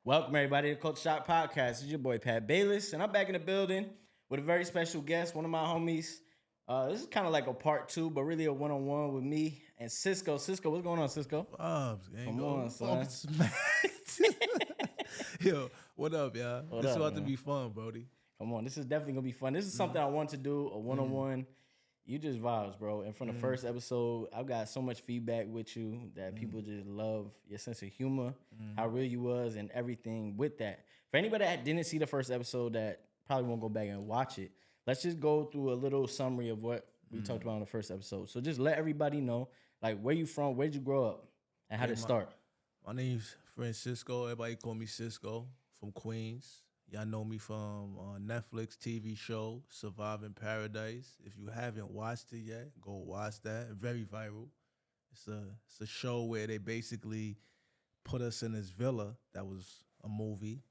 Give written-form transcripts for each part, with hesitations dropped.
Welcome everybody to Culture Shock Podcast. This is your boy Pat Bayless, and I'm back in the building with a very special guest, one of my homies. This is kind of like a part two, but really a one-on-one with me and Cisco. Cisco, what's going on, Cisco? Come on, son. Yo, what up, y'all? What This is up, about to man? be fun, Brody. Come on, this is definitely gonna be fun. This is something I want to do, a one-on-one. You just vibes, bro. And from the first episode, I've got so much feedback with you that people just love your sense of humor, how real you was, and everything with that. For anybody that didn't see the first episode that probably won't go back and watch it, let's just go through a little summary of what we talked about in the first episode. So just let everybody know, like, where you from, where'd you grow up, and how did it start? My name's Francisco. Everybody call me Cisco from Queens. Y'all know me from Netflix TV show Surviving Paradise. If you haven't watched it yet, go watch that. Very viral. It's a show where they basically put us in this villa that was a movie,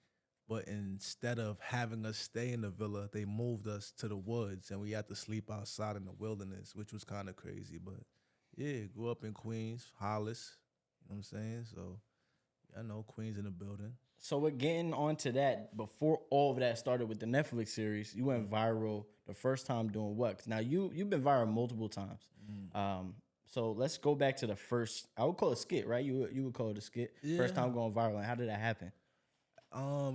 but instead of having us stay in the villa, they moved us to the woods and we had to sleep outside in the wilderness, which was kind of crazy. But yeah, grew up in Queens, Hollis. You know what I'm saying? So I know Queens in the building. So we're getting onto that. Before all of that started with the Netflix series, you went viral the first time doing what? 'Cause now you've been viral multiple times. So let's go back to the first. I would call it a skit, right? You would call it a skit. Yeah. First time going viral. And how did that happen?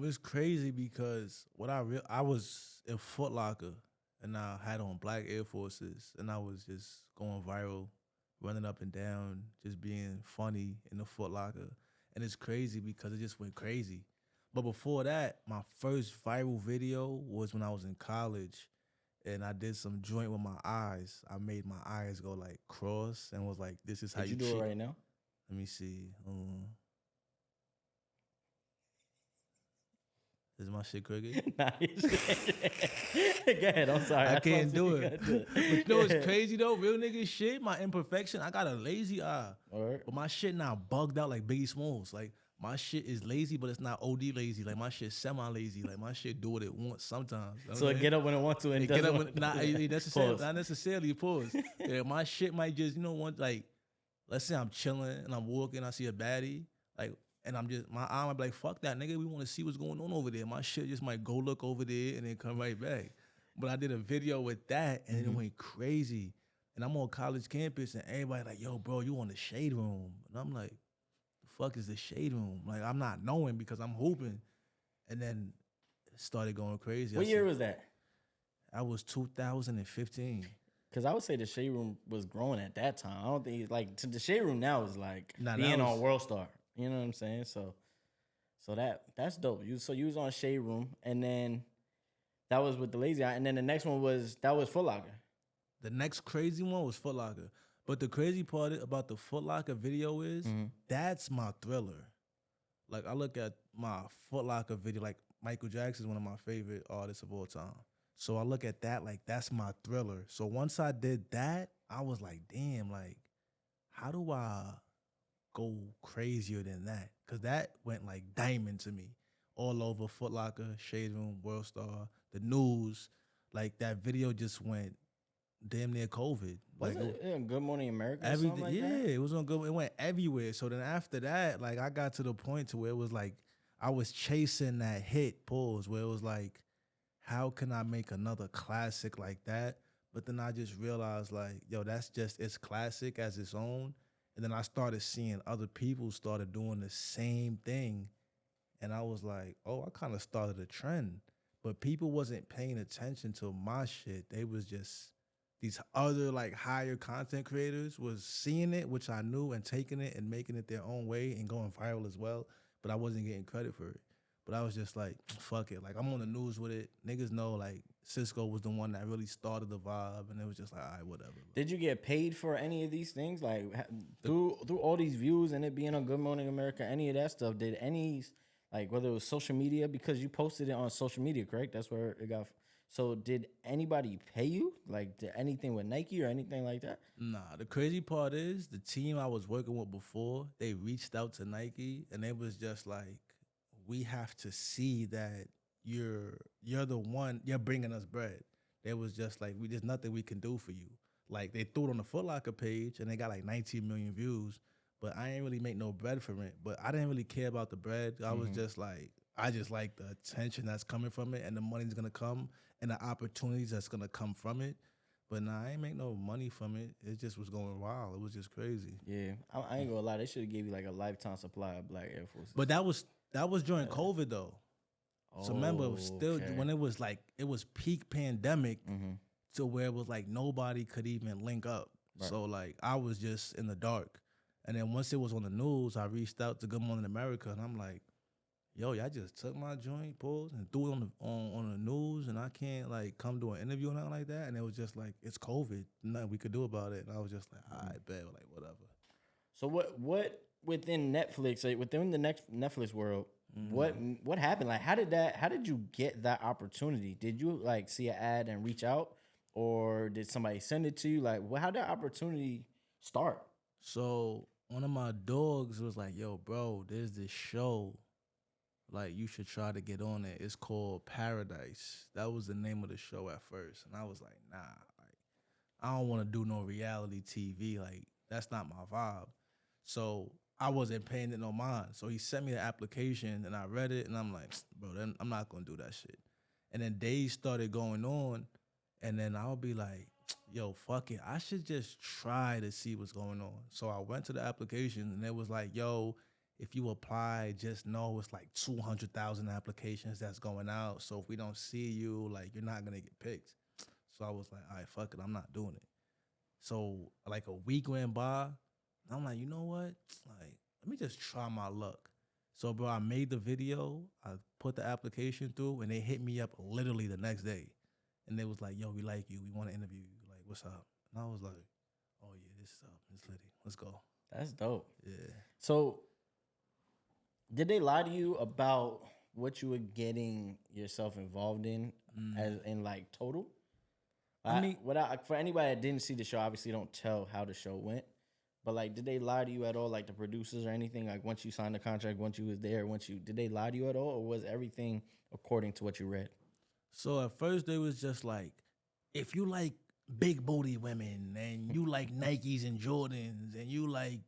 It's crazy because I was in Foot Locker and I had on black Air Forces and I was just going viral, running up and down, just being funny in the Foot Locker. And it's crazy because it just went crazy. But before that, my first viral video was when I was in college and I did some joint with my eyes. I made my eyes go like cross and was like, this is how Did you you do cheat. it right now? Let me see. Is my shit crooked? Nah, you should- Go ahead. I'm sorry. I can't thought do you it. gotta do But you know what's crazy though? Real nigga shit, my imperfection, I got a lazy eye. All right. But my shit not bugged out like Biggie Smalls. Like my shit is lazy, but it's not OD lazy. Like my shit semi-lazy. Like my shit do what it wants sometimes. You know So what I it mean? get up when it wants to and It doesn't get up want when, to. not necessarily pause. Yeah, my shit might just, want like, let's say I'm chilling and I'm walking, I see a baddie, like, and I'm just, my eye might be like, fuck that, nigga, we want to see what's going on over there. My shit just might go look over there and then come right back. But I did a video with that and it went crazy. And I'm on college campus and everybody like, yo, bro, you on the shade room. And I'm like, the fuck is the shade room? Like, I'm not knowing because I'm hooping. And then it started going crazy. What year was that? I was 2015. Because I would say the Shade Room was growing at that time. I don't think the Shade Room now is like Nah, being that was- on World Star. You know what I'm saying? So that's dope. You was on Shade Room, and then that was with the Lazy Eye, and then the next one was Foot Locker. The next crazy one was Foot Locker. But the crazy part about the Foot Locker video is that's my thriller. Like I look at my Foot Locker video, like Michael Jackson is one of my favorite artists of all time. So I look at that like that's my thriller. So once I did that, I was like, damn, like, how do I go crazier than that? Because that went like diamond to me. All over Foot Locker, Shade Room, World Star, the news. Like that video just went damn near COVID. Was Like it in Good Morning America? Or everything, something like yeah, that? it was on good. It went everywhere. So then after that, like I got to the point to where it was like I was chasing that hit pause where it was like, how can I make another classic like that? But then I just realized like, yo, that's just it's classic as its own. And then I started seeing other people started doing the same thing. And I was like, oh, I kind of started a trend. But people wasn't paying attention to my shit. They was just these other like higher content creators was seeing it, which I knew, and taking it and making it their own way and going viral as well. But I wasn't getting credit for it. But I was just like, fuck it. Like I'm on the news with it. Niggas know like Cisco was the one that really started the vibe, and it was just like, all right, whatever. Did you get paid for any of these things? Like through all these views and it being on Good Morning America, any of that stuff? Did any like whether it was social media, because you posted it on social media, correct? That's where it got. So did anybody pay you? Like did anything with Nike or anything like that? Nah, the crazy part is the team I was working with before, they reached out to Nike and it was just like, we have to see that you're the one, you're bringing us bread. It was just like, there's nothing we can do for you. Like they threw it on the Foot Locker page and they got like 19 million views, but I ain't really make no bread from it. But I didn't really care about the bread. I was just like, I just like the attention that's coming from it, and the money's gonna come, and the opportunities that's gonna come from it. But nah, I ain't make no money from it. It just was going wild. It was just crazy. Yeah, I ain't gonna lie. They should have gave you like a lifetime supply of Black Air Forces. But that was during COVID though. So remember, it was still when it was like it was peak pandemic to where it was like nobody could even link up. Right. So like I was just in the dark. And then once it was on the news, I reached out to Good Morning America, and I'm like, "Yo, y'all just took my joint, pause, and threw it on the news, and I can't like come to an interview or nothing like that." And it was just like, "It's COVID, nothing we could do about it." And I was just like, "I bet, like whatever." So what within Netflix, like within the next Netflix world, what happened? Like how did you get that opportunity? Did you like see an ad and reach out, or did somebody send it to you? Like how did that opportunity start? So one of my dogs was like, "Yo, bro, there's this show. Like, you should try to get on it. It's called Paradise." That was the name of the show at first. And I was like, nah, like, I don't want to do no reality TV. Like, that's not my vibe. So I wasn't paying it no mind. So he sent me the application, and I read it, and I'm like, bro, then I'm not going to do that shit. And then days started going on, and then I'll be like, yo, fuck it. I should just try to see what's going on. So I went to the application, and it was like, yo, if you apply, just know it's like 200,000 applications that's going out. So if we don't see you, like, you're not going to get picked. So I was like, all right, fuck it. I'm not doing it. So like a week went by, and I'm like, you know what? Like, let me just try my luck. So, bro, I made the video. I put the application through, and they hit me up literally the next day. And they was like, yo, we like you. We want to interview you. Like, what's up? And I was like, oh, yeah, this is up. It's litty. Let's go. That's dope. Yeah. So did they lie to you about what you were getting yourself involved in as in like total? I mean, for anybody that didn't see the show, obviously don't tell how the show went. But like, did they lie to you at all? Like the producers or anything? Like once you signed the contract, once you was there, did they lie to you at all, or was everything according to what you read? So at first they was just like, if you like big booty women and you like Nikes and Jordans and you like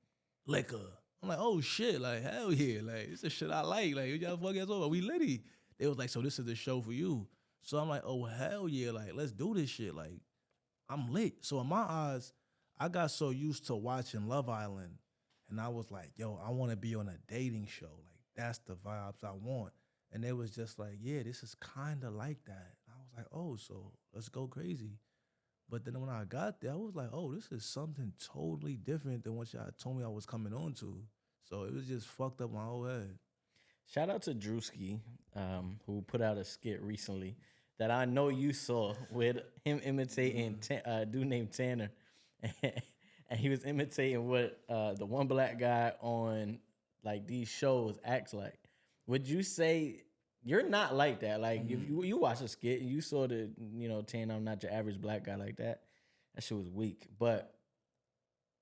liquor, I'm like, oh shit, like hell yeah, like it's the shit I like. Like y'all fuck ass over, we litty. They was like, so this is the show for you. So I'm like, oh hell yeah, like let's do this shit. Like I'm lit. So in my eyes, I got so used to watching Love Island, and I was like, yo, I want to be on a dating show. Like that's the vibes I want. And they was just like, yeah, this is kind of like that. And I was like, oh, so let's go crazy. But then when I got there, I was like, oh, this is something totally different than what y'all told me I was coming on to. So it was just fucked up my whole head. Shout out to Drewski, who put out a skit recently that I know you saw with him imitating a dude named Tanner. And he was imitating what the one black guy on like these shows acts like. Would you say you're not like that? Like if you watch a skit and you saw the, Tanner, I'm not your average black guy like that. That shit was weak. But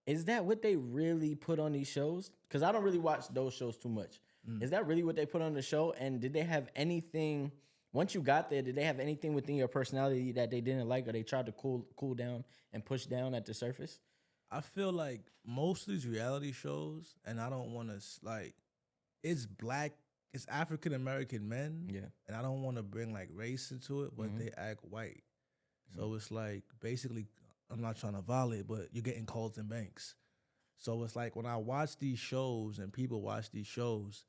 is that what they really put on these shows? Because I don't really watch those shows too much. Is that really what they put on the show? And did they have anything, once you got there, did they have anything within your personality that they didn't like, or they tried to cool down and push down at the surface? I feel like most of these reality shows, and I don't want to, like, it's African American men. Yeah. And I don't want to bring like race into it, but they act white. So it's like basically, I'm not trying to violate, but you're getting calls in banks. So it's like when I watch these shows and people watch these shows,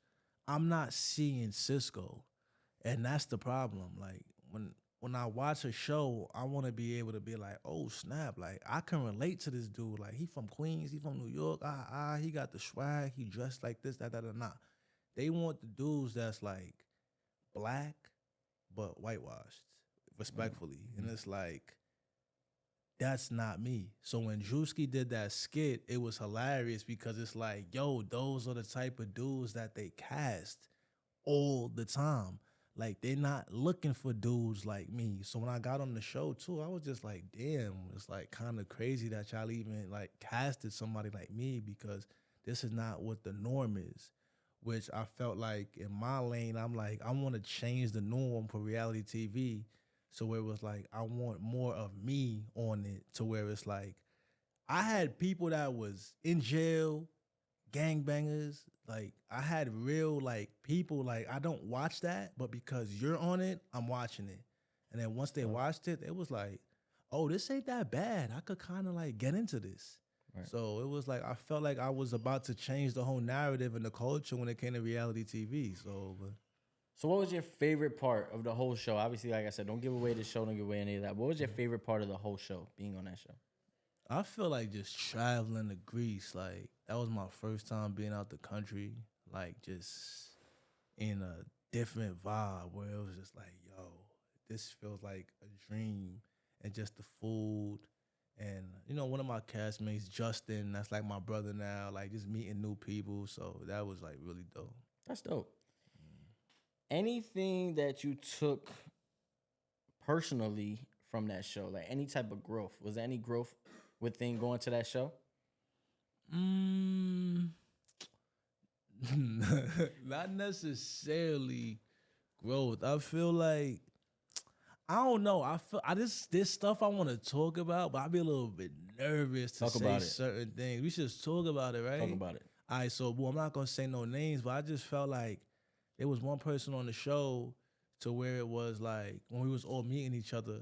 I'm not seeing Cisco. And that's the problem. Like when I watch a show, I want to be able to be like, oh snap, like I can relate to this dude. Like he from Queens, he from New York. He got the swag, he dressed like this, that. They want the dudes that's like black but whitewashed, respectfully. And it's like, that's not me. So when Drewski did that skit, it was hilarious because it's like, yo, those are the type of dudes that they cast all the time. Like, they're not looking for dudes like me. So when I got on the show, too, I was just like, damn, it's, like, kind of crazy that y'all even, like, casted somebody like me because this is not what the norm is, which I felt like in my lane, I'm like, I want to change the norm for reality TV. So where it was like, I want more of me on it to where it's like, I had people that was in jail, gangbangers. Like I had real like people like I don't watch that, but because you're on it, I'm watching it. And then once they Oh, watched it, it was like, oh, this ain't that bad. I could kind of like get into this. right. So it was like I felt like I was about to change the whole narrative and the culture when it came to reality TV. So but So what was your favorite part of the whole show? Obviously, like I said, don't give away the show, don't give away any of that. What was your favorite part of the whole show, being on that show? I feel like just traveling to Greece, like that was my first time being out the country, like just in a different vibe where it was just like, yo, this feels like a dream, and just the food, and one of my castmates, Justin, that's like my brother now, like just meeting new people, so that was like really dope. That's dope. Anything that you took personally from that show, like any type of growth, was there any growth within going to that show? Mm, not necessarily growth. I feel like I don't know. I feel I this stuff I want to talk about, but I be a little bit nervous to Talk say about it. certain things. We should just talk about it, right? Talk about it. All right, so well, I'm not gonna say no names, but I just felt like there was one person on the show to where it was like when we was all meeting each other,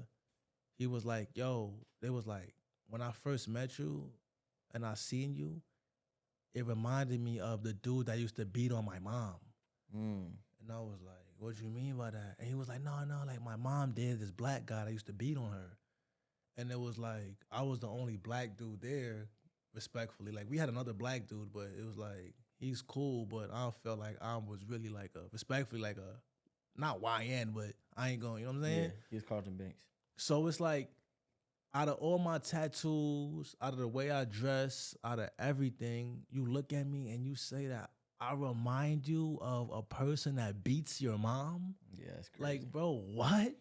he was like, "Yo," they was like, "When I first met you and I seen you, it reminded me of the dude that used to beat on my mom." Mm. And I was like, "What you mean by that?" And he was like, "No, no, like my mom did this black guy that used to beat on her." And it was like I was the only black dude there, respectfully. Like we had another black dude, but it was like he's cool, but I felt like I was really like a respectfully like a not YN, but I ain't going, you know what I'm saying? Yeah, he's Carlton Banks. So it's like out of all my tattoos, out of the way I dress, out of everything, you look at me and you say that I remind you of a person that beats your mom. Yeah, that's crazy. Like, bro, what?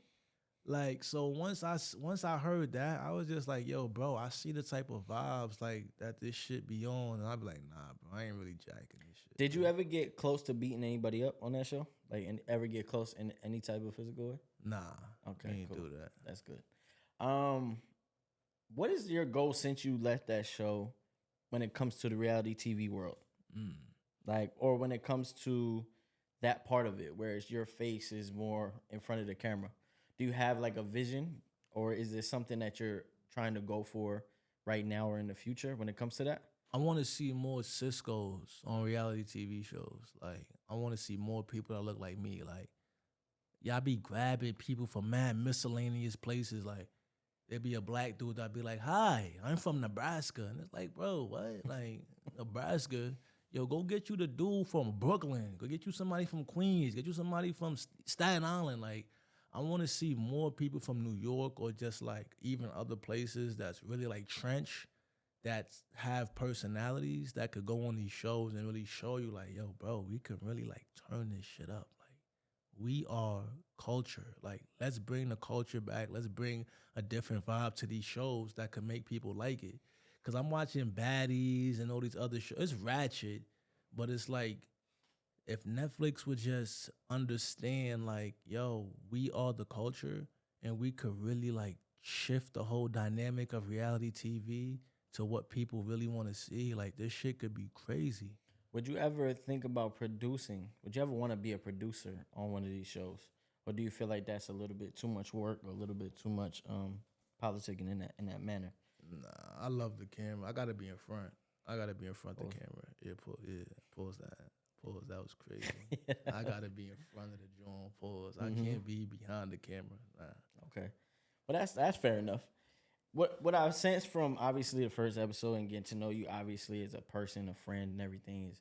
Like, so once I heard that, I was just like, yo, bro, I see the type of vibes like that this shit be on, and I'd be like, nah, bro, I ain't really jacking this shit. Did you ever get close to beating anybody up on that show? Like, and ever get close in any type of physical way? Nah, Okay, we ain't cool. do that. That's good. What is your goal since you left that show when it comes to the reality TV world? Mm. Like, or when it comes to that part of it, whereas your face is more in front of the camera. Do you have like a vision, or is this something that you're trying to go for right now or in the future when it comes to that? I want to see more Cisco's on reality TV shows. Like, I want to see more people that look like me. Like, y'all be grabbing people from mad miscellaneous places. Like, there'd be a black dude that'd be like, "Hi, I'm from Nebraska," and it's like, bro, what? Like, Nebraska? Yo, go get you the dude from Brooklyn. Go get you somebody from Queens. Get you somebody from Staten Island. Like, I want to see more people from New York or just like even other places that's really like trench that have personalities that could go on these shows and really show you like, yo, bro, we could really like turn this shit up. Like we are culture. Like let's bring the culture back. Let's bring a different vibe to these shows that could make people like it. Cause I'm watching Baddies and all these other shows. It's ratchet, but it's like if Netflix would just understand like, yo, we are the culture and we could really like shift the whole dynamic of reality TV to what people really want to see, like this shit could be crazy. Would you ever think about producing? Would you ever want to be a producer on one of these shows? Or do you feel like that's a little bit too much work or a little bit too much politicking in that manner? Nah, I love the camera. I gotta be in front. I gotta be in front of the camera. Pause that. Pause. That was crazy. I gotta be in front of the joint. Pause. I can't be behind the camera. Nah. Okay. Well, that's fair enough. What I've sensed from obviously the first episode and getting to know you obviously as a person, a friend, and everything is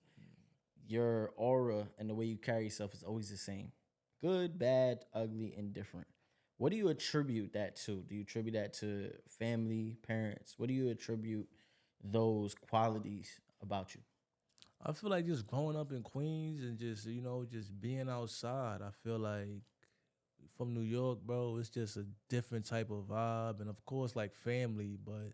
your aura and the way you carry yourself is always the same. Good, bad, ugly, indifferent. What do you attribute that to? Do you attribute that to family, parents? What do you attribute those qualities about you? I feel like just growing up in Queens and just, just being outside. I feel like from New York, bro, it's just a different type of vibe. And of course, like family, but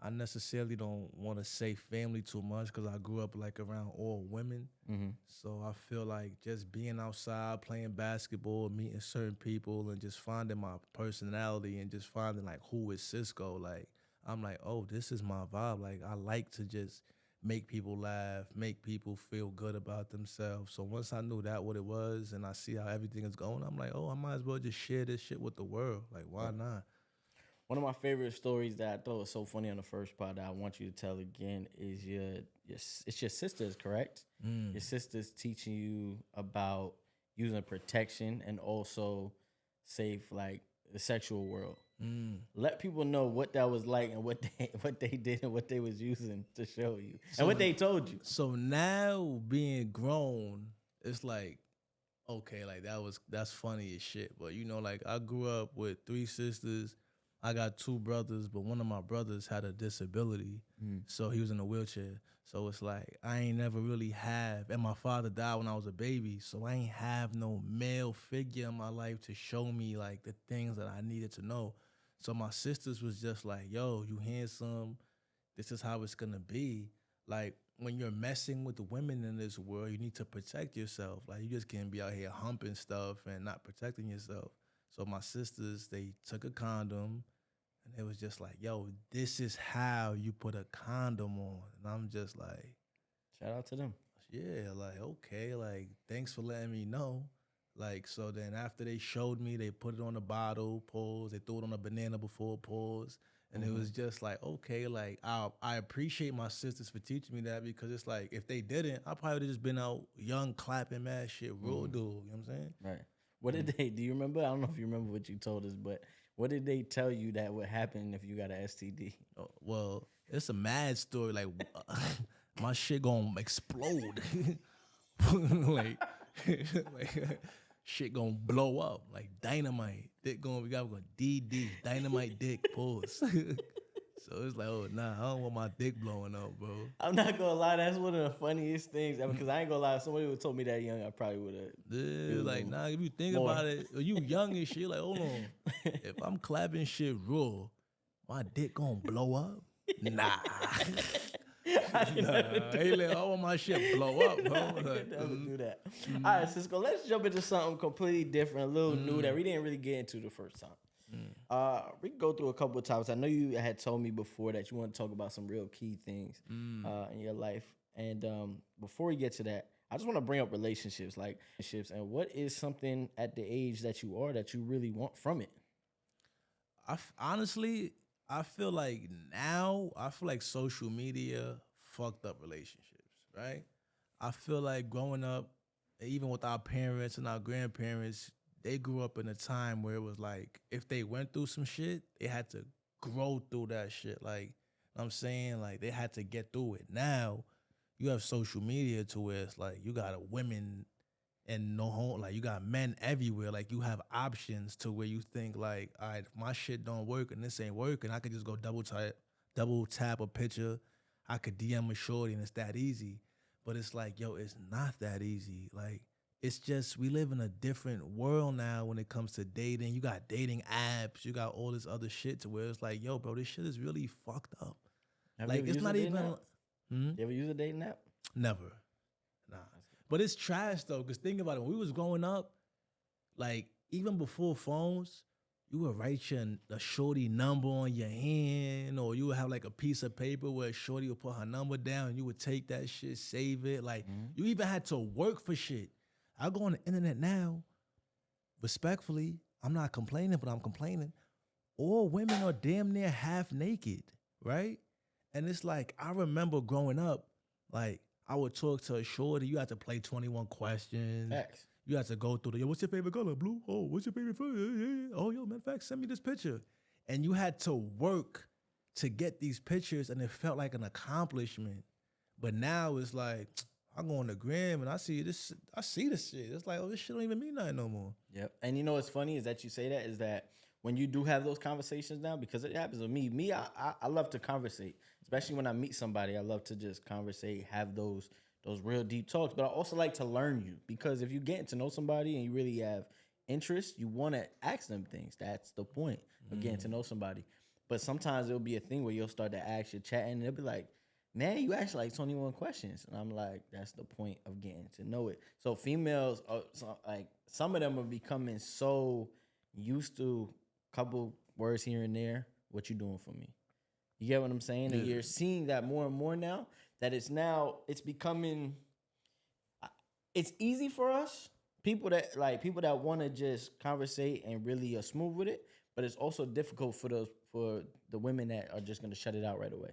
I necessarily don't want to say family too much because I grew up like around all women. Mm-hmm. So I feel like just being outside, playing basketball, meeting certain people, and just finding my personality and just finding like who is Cisco. Like I'm like, oh, this is my vibe. Like I like to just make people laugh, make people feel good about themselves. So once I knew that what it was and I see how everything is going, I'm like, oh, I might as well just share this shit with the world. Like, why not? One of my favorite stories that I thought was so funny on the first part that I want you to tell again is it's your sisters, correct? Your sisters teaching you about using protection and also safe, like the sexual world. Let people know what that was like and what they did and what they was using to show you and what they told you. So now being grown, it's like, okay, like that's funny as shit. But you know, like I grew up with 3 sisters. I got 2 brothers, but one of my brothers had a disability, so he was in a wheelchair. So it's like I ain't never really have, and my father died when I was a baby, so I ain't have no male figure in my life to show me like the things that I needed to know. So my sisters was just like, yo, you handsome, this is how it's gonna be. Like when you're messing with the women in this world, you need to protect yourself. Like you just can't be out here humping stuff and not protecting yourself. So my sisters, they took a condom and it was just like, yo, this is how you put a condom on. And I'm just like, shout out to them. Yeah, like, okay, like, thanks for letting me know. Like, so then after they showed me, they put it on a bottle, pause, they threw it on a banana before pause. And it was just like, okay, like, I appreciate my sisters for teaching me that because it's like, if they didn't, I probably would have just been out young, clapping mad shit, real dude, you know what I'm saying? Right. What did do you remember? I don't know if you remember what you told us, but what did they tell you that would happen if you got an STD? Oh, well, it's a mad story. Like, my shit gonna explode. like, shit gonna blow up like dynamite. Dick we got DD, dynamite dick, pause. So it's like, oh nah, I don't want my dick blowing up, bro. I'm not gonna lie, that's one of the funniest things ever. Because I ain't gonna lie, if somebody would told me that young, I probably would have. Yeah, like nah, if you think about it, you young and shit, like hold on. If I'm clapping shit raw, my dick gonna blow up? Nah. I want my shit blow up, bro. I could never do that. All right, Cisco, let's jump into something completely different, a little new that we didn't really get into the first time. We can go through a couple of topics. I know you had told me before that you want to talk about some real key things in your life. And before we get to that, I just want to bring up relationships, like relationships, and what is something at the age that you are that you really want from it? Honestly, I feel like social media fucked up relationships, right? I feel like growing up, even with our parents and our grandparents, they grew up in a time where it was like, if they went through some shit, they had to grow through that shit. Like, you know what I'm saying? Like, they had to get through it. Now, you have social media to where it's like, you got women and no home, like, you got men everywhere. Like, you have options to where you think, like, all right, if my shit don't work and this ain't working, I could just go double tap a picture. I could DM a shorty and it's that easy. But it's like, yo, it's not that easy. Like, it's just, we live in a different world now when it comes to dating. You got dating apps. You got all this other shit to where it's like, yo, bro, this shit is really fucked up. Like, it's not even... You ever use a dating app? Never. Nah. But it's trash, though, because think about it. When we was growing up, like, even before phones, you would write a shorty number on your hand, or you would have, like, a piece of paper where a shorty would put her number down, and you would take that shit, save it. Like, you even had to work for shit. I go on the internet now, respectfully, I'm not complaining, but I'm complaining. All women are damn near half naked, right? And it's like, I remember growing up, like, I would talk to a shorty, you had to play 21 questions. Facts. You had to go through yo, what's your favorite color? Blue? Oh, what's your favorite food? Yeah. Oh, yo, man, facts, send me this picture. And you had to work to get these pictures, and it felt like an accomplishment. But now it's like, I go on the gram and I see this shit. It's like, oh, this shit don't even mean nothing no more. Yep. And you know what's funny is that you say that is that when you do have those conversations now, because it happens with me. I love to conversate, especially when I meet somebody. I love to just conversate, have those real deep talks. But I also like to learn you, because if you're getting to know somebody and you really have interest, you want to ask them things. That's the point of getting to know somebody. But sometimes it'll be a thing where you'll start to ask, you're chatting, and they'll be like, man, you asked like 21 questions. And I'm like, that's the point of getting to know it. So females, like, some of them are becoming so used to a couple words here and there. What you doing for me? You get what I'm saying? Yeah. And you're seeing that more and more now, that it's becoming, it's easy for us people that want to just conversate and really are smooth with it, but it's also difficult for the women that are just gonna shut it out right away,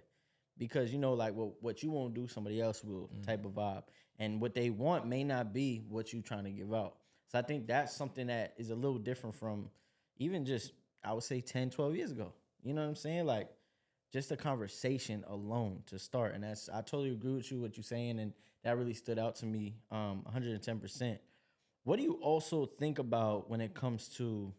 because like what you won't do, somebody else will type of vibe, and what they want may not be what you trying to give out. So I think that's something that is a little different from even just, I would say, 10, 12 years ago. You know what I'm saying? Like, just a conversation alone to start. And I totally agree with you, what you're saying. And that really stood out to me 110%. What do you also think about when it comes to,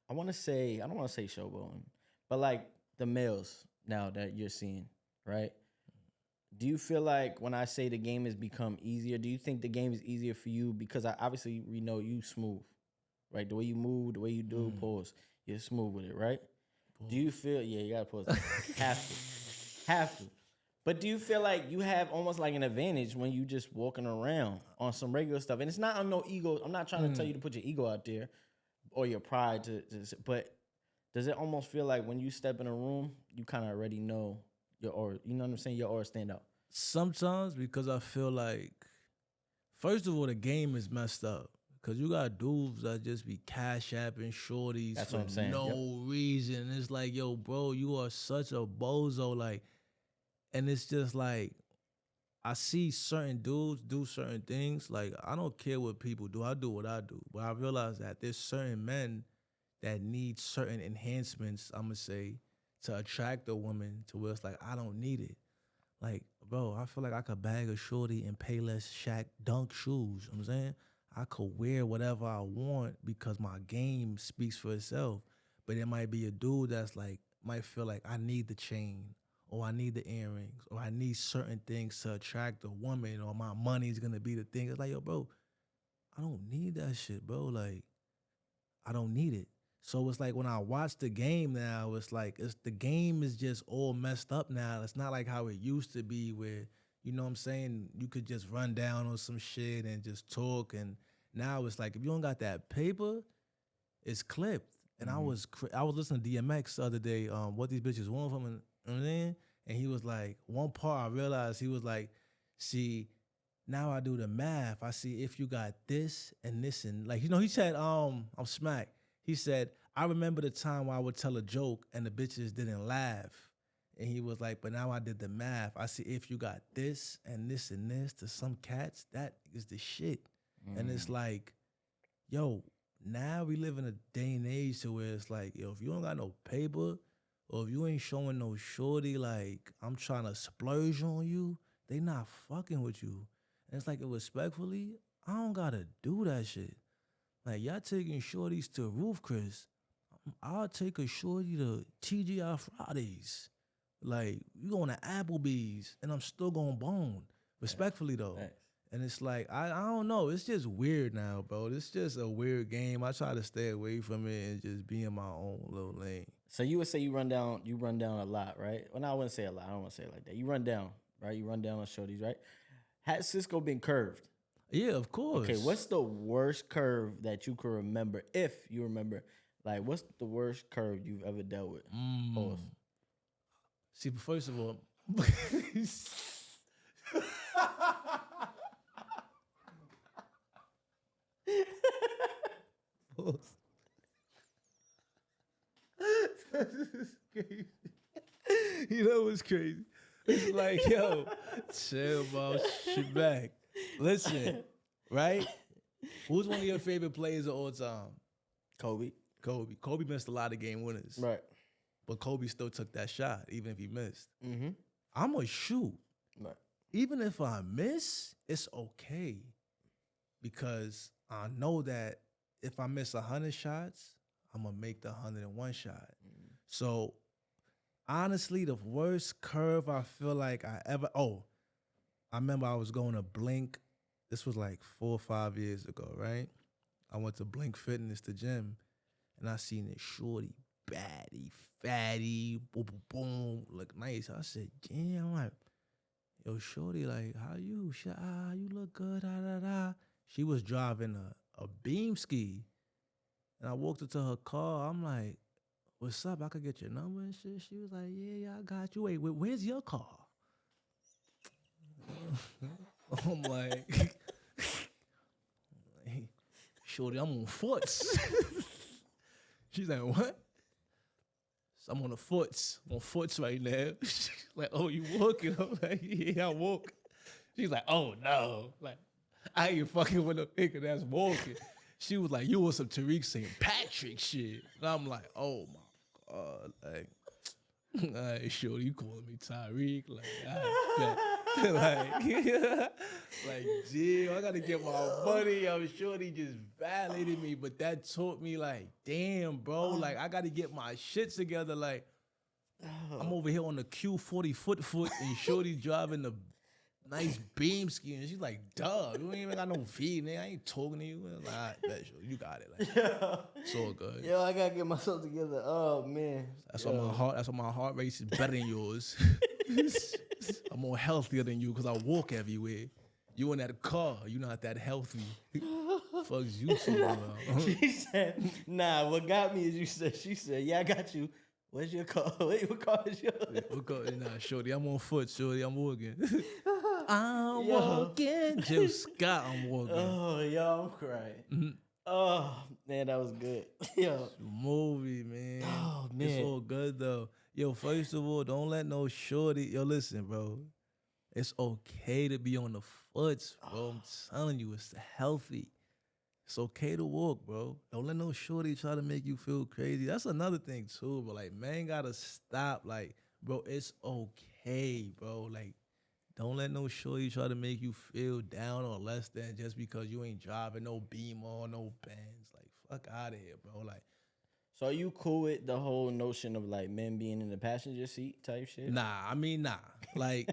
I don't want to say showboating, but like the males now that you're seeing, right? Do you feel like when I say the game has become easier, do you think the game is easier for you? Because obviously we know you smooth, right? The way you move, the way you do, pause, you're smooth with it, right? Pause. Do you feel, yeah, you gotta pause. Have to. But do you feel like you have almost like an advantage when you just walking around on some regular stuff? And it's not on no ego. I'm not trying to tell you to put your ego out there or your pride but does it almost feel like when you step in a room, you kind of already know your aura, you know what I'm saying? Your aura stand out. Sometimes, because I feel like, first of all, the game is messed up. Because you got dudes that just be cash apping shorties That's for what I'm saying. no reason. It's like, yo, bro, you are such a bozo. Like, and it's just like, I see certain dudes do certain things. Like, I don't care what people do. I do what I do. But I realize that there's certain men that need certain enhancements, I'm going to say, to attract a woman to where it's like, I don't need it. Like, bro, I feel like I could bag a shorty and pay less Shaq Dunk shoes. You know what I'm saying? I could wear whatever I want because my game speaks for itself. But it might be a dude that's like, might feel like I need the chain, or I need the earrings, or I need certain things to attract a woman, or my money's gonna be the thing. It's like, yo, bro, I don't need that shit, bro. Like, I don't need it. So it's like when I watch the game now, it's like the game is just all messed up now. It's not like how it used to be where, you know what I'm saying, you could just run down on some shit and just talk. And now it's like, if you don't got that paper, it's clipped. And I was listening to DMX the other day, what these bitches want from him, you know what I'm saying? And he was like, one part I realized, he was like, see, now I do the math. I see if you got this and this and like, he said, I'm smack. He said, I remember the time where I would tell a joke and the bitches didn't laugh. And he was like, but now I did the math. I see if you got this and this and this to some cats, that is the shit. And it's like, yo, now we live in a day and age to where it's like, yo, if you don't got no paper or if you ain't showing no shorty, like, I'm trying to splurge on you, they not fucking with you. And it's like, respectfully, I don't gotta do that shit. Like, y'all taking shorties to Roof Chris. I'll take a shorty to TGI Fridays. Like, you going to Applebee's, and I'm still going bone. Respectfully, though. Thanks. And it's like, I don't know. It's just weird now, bro. It's just a weird game. I try to stay away from it and just be in my own little lane. So you would say you run down a lot, right? Well, no, I wouldn't say a lot. I don't want to say it like that. You run down, right? You run down on shorties, right? Has Cisco been curved? Yeah, of course. Okay, what's the worst curve that you can remember, if you remember? Like, what's the worst curve you've ever dealt with? Pause. See, but first of all, pause. This is crazy. You know what's crazy? It's like, yo, chill, bro. Shit back. Listen, right? Who's one of your favorite players of all time? Kobe. Kobe missed a lot of game winners. Right. But Kobe still took that shot, even if he missed. Mm-hmm. I'm going to shoot. Right. Even if I miss, it's okay. Because I know that if I miss 100 shots, I'm going to make the 101 shot. Mm-hmm. So, honestly, the worst curve I feel like I ever... Oh, I remember I was going to Blink. This was like 4 or 5 years ago, right? I went to Blink Fitness, the gym, and I seen this shorty, baddie, fatty, boom, boom, boom, look nice. I said, damn, I'm like, yo, shorty, like, how you? You look good, da, da, da. She was driving a beam ski, and I walked into her car. I'm like, what's up? I could get your number and shit. She was like, yeah, I got you. Wait, where's your car? I'm like, shorty, I'm on foots. She's like, what? So I'm on the foots. I'm on foots right now. Like, oh, you walking? I'm like, yeah, I walk. She's like, oh no. Like, I ain't fucking with a nigga that's walking. She was like, you was some Tariq St. Patrick shit. And I'm like, oh my God. Like, all right, shorty, you calling me Tyreek? Like, I bet. like, damn, I gotta get my money. I'm sure he just violated me, but that taught me, like, damn, bro, like, I gotta get my shit together. Like, I'm over here on the Q40 foot, and shorty driving the nice beam ski, and she's like, duh, you ain't even got no feed, nigga. I ain't talking to you. Like, all right, bet you got it. Like, it's all good. Yo, I gotta get myself together. Oh man, that's why my heart rate is better than yours. I'm more healthier than you because I walk everywhere. You in that car, you not that healthy. Fuck's you talking about? She said, nah, what got me is she said, yeah, I got you. Where's your car? Wait, what car is yours? Nah, shorty, I'm on foot, shorty, I'm walking. I'm walking. Jill Scott, I'm walking. Oh, yo, I'm crying. Mm-hmm. Oh, man, that was good. Yo. Movie, man. Oh, man. It's all good, though. Yo, first of all, don't let no shorty. Yo, listen, bro. It's okay to be on the foots, bro. I'm telling you, it's healthy. It's okay to walk, bro. Don't let no shorty try to make you feel crazy. That's another thing, too, but, like, man gotta stop. Like, bro, it's okay, bro. Like, don't let no shorty try to make you feel down or less than just because you ain't driving no Beamer or no Benz. Like, fuck out of here, bro. Like, so are you cool with the whole notion of like men being in the passenger seat type shit? Nah. Like,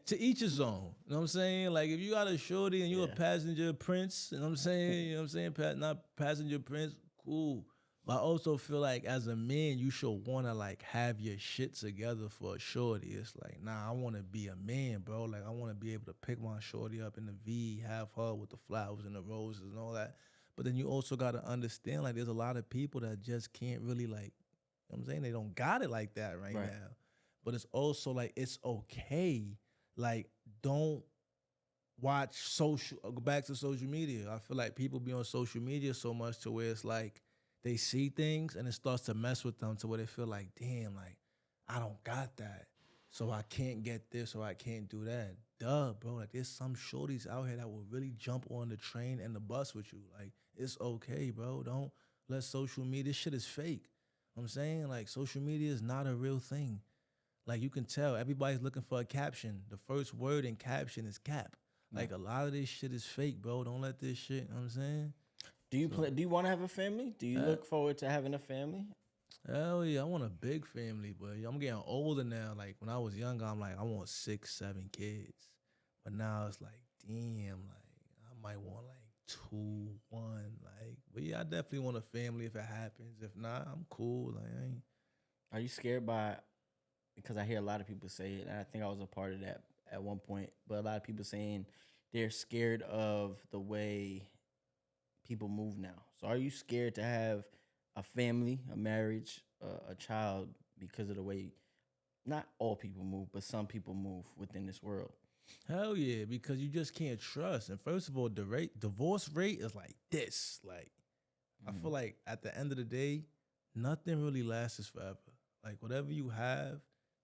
to each his own. You know what I'm saying? Like, if you got a shorty and you a passenger prince, you know what I'm saying? You know what I'm saying? Not passenger prince, cool. But I also feel like as a man, you should want to, like, have your shit together for a shorty. It's like, nah, I want to be a man, bro. Like, I want to be able to pick my shorty up in the V, have her with the flowers and the roses and all that. But then you also got to understand, like, there's a lot of people that just can't really, like, you know what I'm saying? They don't got it like that right now. But it's also, like, it's okay. Like, don't watch go back to social media. I feel like people be on social media so much to where it's like, they see things and it starts to mess with them to where they feel like, damn, like, I don't got that. So I can't get this or I can't do that. Duh, bro. Like, there's some shorties out here that will really jump on the train and the bus with you. Like, it's okay, bro. Don't let social media, this shit is fake. You know what I'm saying? Like, social media is not a real thing. Like, you can tell everybody's looking for a caption. The first word in caption is cap. Like, a lot of this shit is fake, bro. Don't let this shit, you know what I'm saying? Do you want to have a family? Do you look forward to having a family? Hell yeah, I want a big family, but I'm getting older now. Like, when I was younger, I'm like, I want 6, 7 kids. But now it's like, damn, like, I might want like 2, 1. Like, but yeah, I definitely want a family if it happens. If not, I'm cool. Like, I ain't. Are you scared by, because I hear a lot of people say it, and I think I was a part of that at one point, but a lot of people saying they're scared of the way people move now. So are you scared to have a family, a marriage, a child because of the way not all people move, but some people move within this world? Hell yeah, because you just can't trust. And first of all, the divorce rate is like this. Like, I feel like at the end of the day, nothing really lasts forever. Like, whatever you have,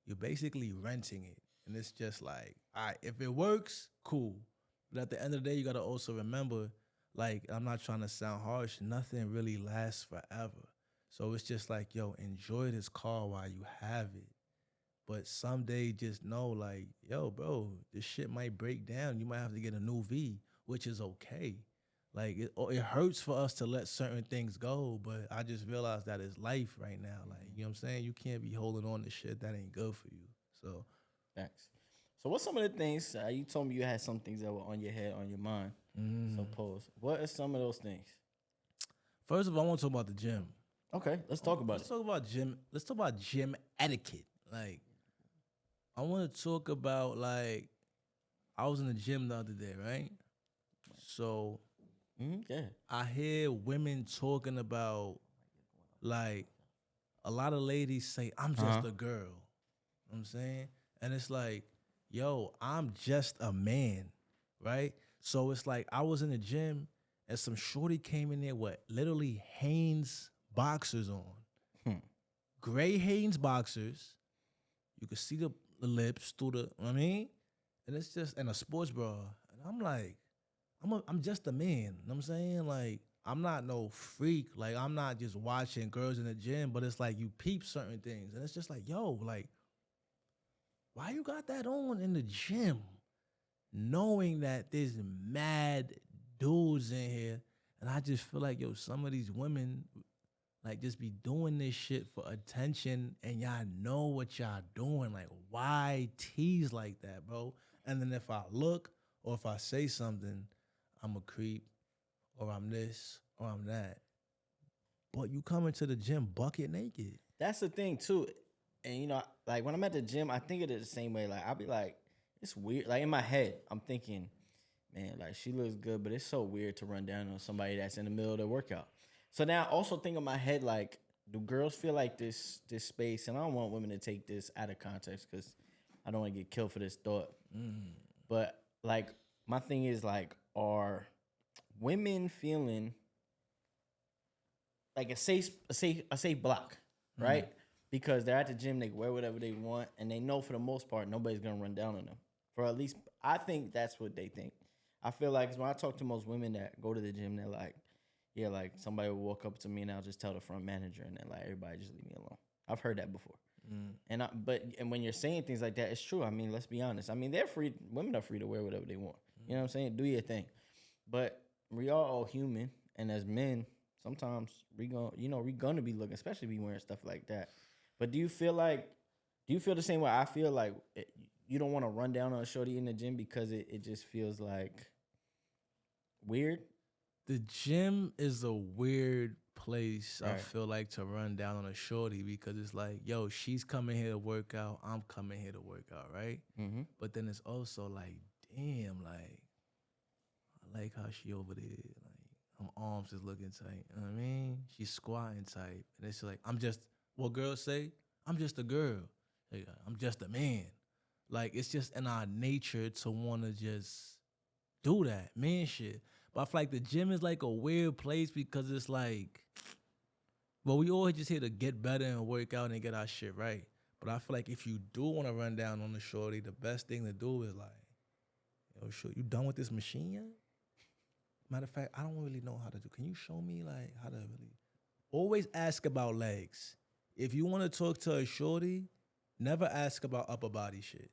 you're basically renting it. And it's just like, all right, if it works, cool. But at the end of the day, you got to also remember, like, I'm not trying to sound harsh, nothing really lasts forever. So it's just like, yo, enjoy this car while you have it. But someday just know, like, yo, bro, this shit might break down. You might have to get a new V, which is okay. Like, it hurts for us to let certain things go, but I just realized that it's life right now. Like, you know what I'm saying? You can't be holding on to shit that ain't good for you. So, thanks. So what's some of the things, you told me you had some things that were on your head, on your mind. So pause. What are some of those things? First of all, I want to talk about the gym. Okay, let's talk about it. Let's talk about gym etiquette. Like, I want to talk about, like, I was in the gym the other day, right? So, I hear women talking about, like, a lot of ladies say, I'm just a girl. You know what I'm saying? And it's like, yo, I'm just a man, right? So it's like I was in the gym and some shorty came in there with literally Hanes boxers on. Gray Hanes boxers. You could see the lips through the, you know what I mean? And it's just, and a sports bra. And I'm like, I'm just a man. You know what I'm saying? Like, I'm not no freak. Like, I'm not just watching girls in the gym, but it's like you peep certain things. And it's just like, yo, like, why you got that on in the gym? Knowing that there's mad dudes in here. And I just feel like, yo, some of these women, like, just be doing this shit for attention, and y'all know what y'all doing. Like, why tease like that, bro? And then if I look or if I say something, I'm a creep, or I'm this, or I'm that. But you come into the gym bucket naked. That's the thing, too. And, you know, like, when I'm at the gym, I think of it the same way. Like, I'll be like, it's weird. Like, in my head, I'm thinking, man, like, she looks good, but it's so weird to run down on somebody that's in the middle of their workout. So now I also think in my head, like, do girls feel like this space, and I don't want women to take this out of context because I don't want to get killed for this thought. But, like, my thing is, like, are women feeling like a safe block, right? Because they're at the gym, they can wear whatever they want, and they know for the most part nobody's going to run down on them. For at least, I think that's what they think. I feel like when I talk to most women that go to the gym, they're like, yeah, like somebody will walk up to me and I'll just tell the front manager, and then like everybody just leave me alone. I've heard that before. And when you're saying things like that, it's true. I mean, let's be honest. I mean, they're free. Women are free to wear whatever they want. You know what I'm saying? Do your thing. But we are all human, and as men, sometimes we're gonna be looking, especially if we wearing stuff like that. But do you feel the same way I feel? Like you don't want to run down on a shorty in the gym because it just feels like weird? The gym is a weird place, Right. I feel like, to run down on a shorty because it's like, yo, she's coming here to work out, I'm coming here to work out, right? Mm-hmm. But then it's also like, damn, like, I like how she over there, like, her arms is looking tight, you know what I mean? She's squatting tight. And it's like, what girls say? I'm just a girl. Like, I'm just a man. Like, it's just in our nature to want to just do that, man shit. But I feel like the gym is like a weird place because it's like, well, we all just here to get better and work out and get our shit right. But I feel like if you do want to run down on the shorty, the best thing to do is like, yo, sure, you done with this machine yet? Matter of fact, I don't really know how to do. Can you show me like how to really? Always ask about legs. If you want to talk to a shorty, never ask about upper body shit.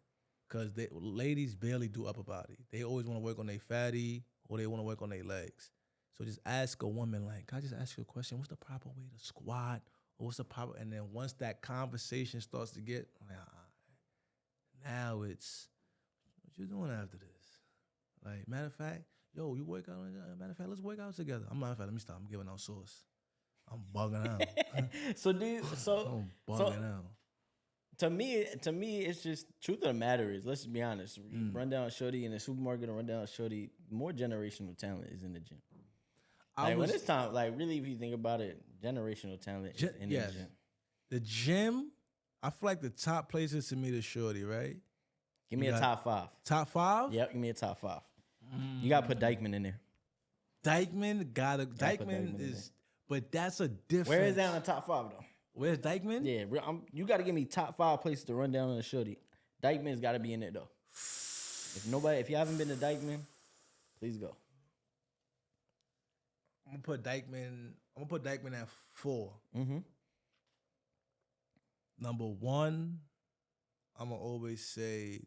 Because ladies barely do upper body. They always want to work on their fatty or they want to work on their legs. So just ask a woman, like, can I just ask you a question? What's the proper way to squat? Or what's the proper? And then once that conversation starts to get, like, now it's, what you doing after this? Like, matter of fact, yo, you work out? Matter of fact, let's work out together. Matter of fact, let me stop. I'm giving out sauce. I'm bugging out. I'm bugging out. To me, it's just truth of the matter is, let's just be honest. Run down a shorty in the supermarket or run down a shorty, more generational talent is in the gym. When it's time, like really, if you think about it, generational talent is in the gym. The gym, I feel like the top places to meet a shorty, right? Give me a top 5. Top 5? Yep, give me a top 5. You gotta put Dykeman in there. Dykeman is, but that's a difference. Where is that on the top 5 though? Where's Dykeman? Yeah, you got to give me top 5 places to run down on a shorty. Dykeman's got to be in there though. If you haven't been to Dykeman, please go. I'm gonna put Dykeman at 4. Mm-hmm. Number 1, I'm gonna always say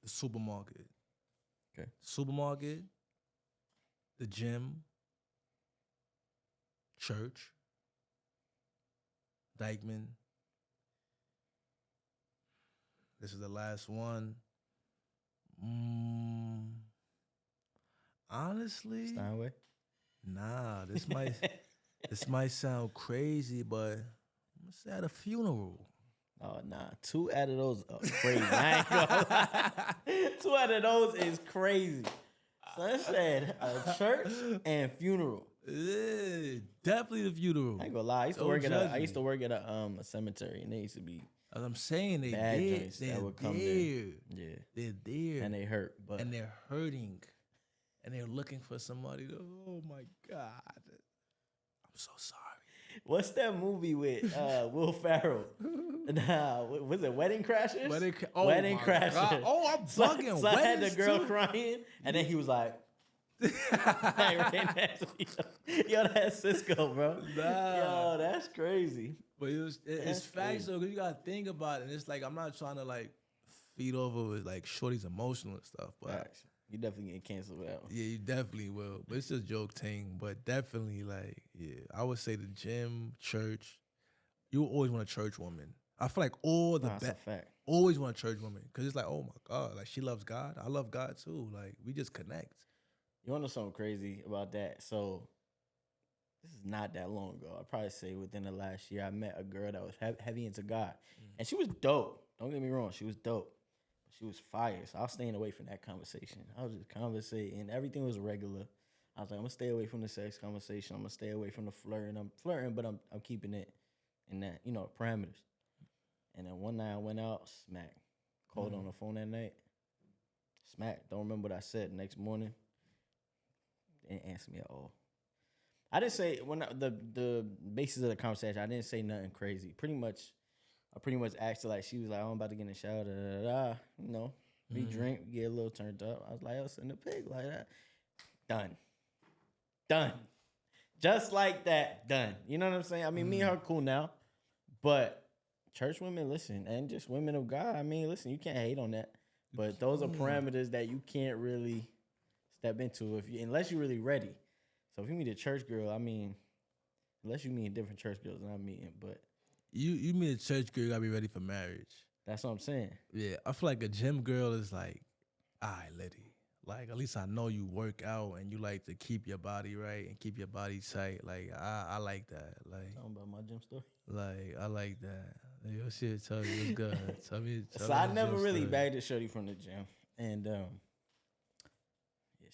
the supermarket. Okay. Supermarket, the gym, church, Dykeman. This is the last one. Honestly, Steinway? Nah, this might sound crazy, but I'm gonna say at a funeral. Oh nah, 2 out of those are crazy. I ain't gonna lie. 2 out of those is crazy. So I said a church and funeral. Definitely the funeral. I ain't gonna lie. I used to Don't work at judge I used me. to work at a cemetery, and they used to be As I'm saying, they bad there. joints They're that would come there. there. Yeah, They're there. and they hurt, but And they're hurting. And they're looking for somebody to, oh my God. I'm so sorry. what's that movie with Will Ferrell? Nah, was it Wedding Crashers? Wedding my Crashers. God. Oh, I'm bugging. So I had the Weddings girl too? crying, and then he was like, right next to you. Yo, that's Cisco, bro. Nah. Yo, that's crazy. But it's That's facts crazy. though, because you gotta think about it. And it's like I'm not trying to like feed over with like shorty's emotional and stuff, but Facts. You definitely get canceled with that one. yeah, you definitely will. But it's just joke thing. But definitely like, yeah, I would say the gym, church. You always want a church woman. I feel like all the Nah, that's a fact. always want a church woman because it's like, oh my God, like she loves God. I love God too. Like we just connect. You want to know something crazy about that? So this is not that long ago. I'd probably say within the last year, I met a girl that was heavy into God. And she was dope. Don't get me wrong. She was dope. She was fire. So I was staying away from that conversation. I was just conversating. Everything was regular. I was like, I'm going to stay away from the sex conversation. I'm going to stay away from the flirting. I'm flirting, but I'm keeping it in that, parameters. And then one night I went out, smack. Called on the phone that night. Smack. Don't remember what I said. Next morning, didn't answer me at all. I didn't say the basis of the conversation. I didn't say nothing crazy. I pretty much asked her like she was like, "Oh, I'm about to get in the shower." We drink, we get a little turned up. I was like, "Oh, send a pig like that." Done. Just like that. Done. You know what I'm saying? I mean, me and her cool now, but church women, listen, and just women of God. I mean, listen, you can't hate on that. But those are parameters that you can't really step into unless you're really ready. So if you meet a church girl, I mean, unless you meet different church girls than I'm meeting, but You meet a church girl, you gotta be ready for marriage. that's what I'm saying. Yeah, I feel like a gym girl is like, all right, lady. Like, at least I know you work out and you like to keep your body right and keep your body tight. Like, I like that. Like, Talking about my gym story. like I like that. Your shit, tell me it's good. Tell me So I your never gym really story. bagged a shorty from the gym, and yeah,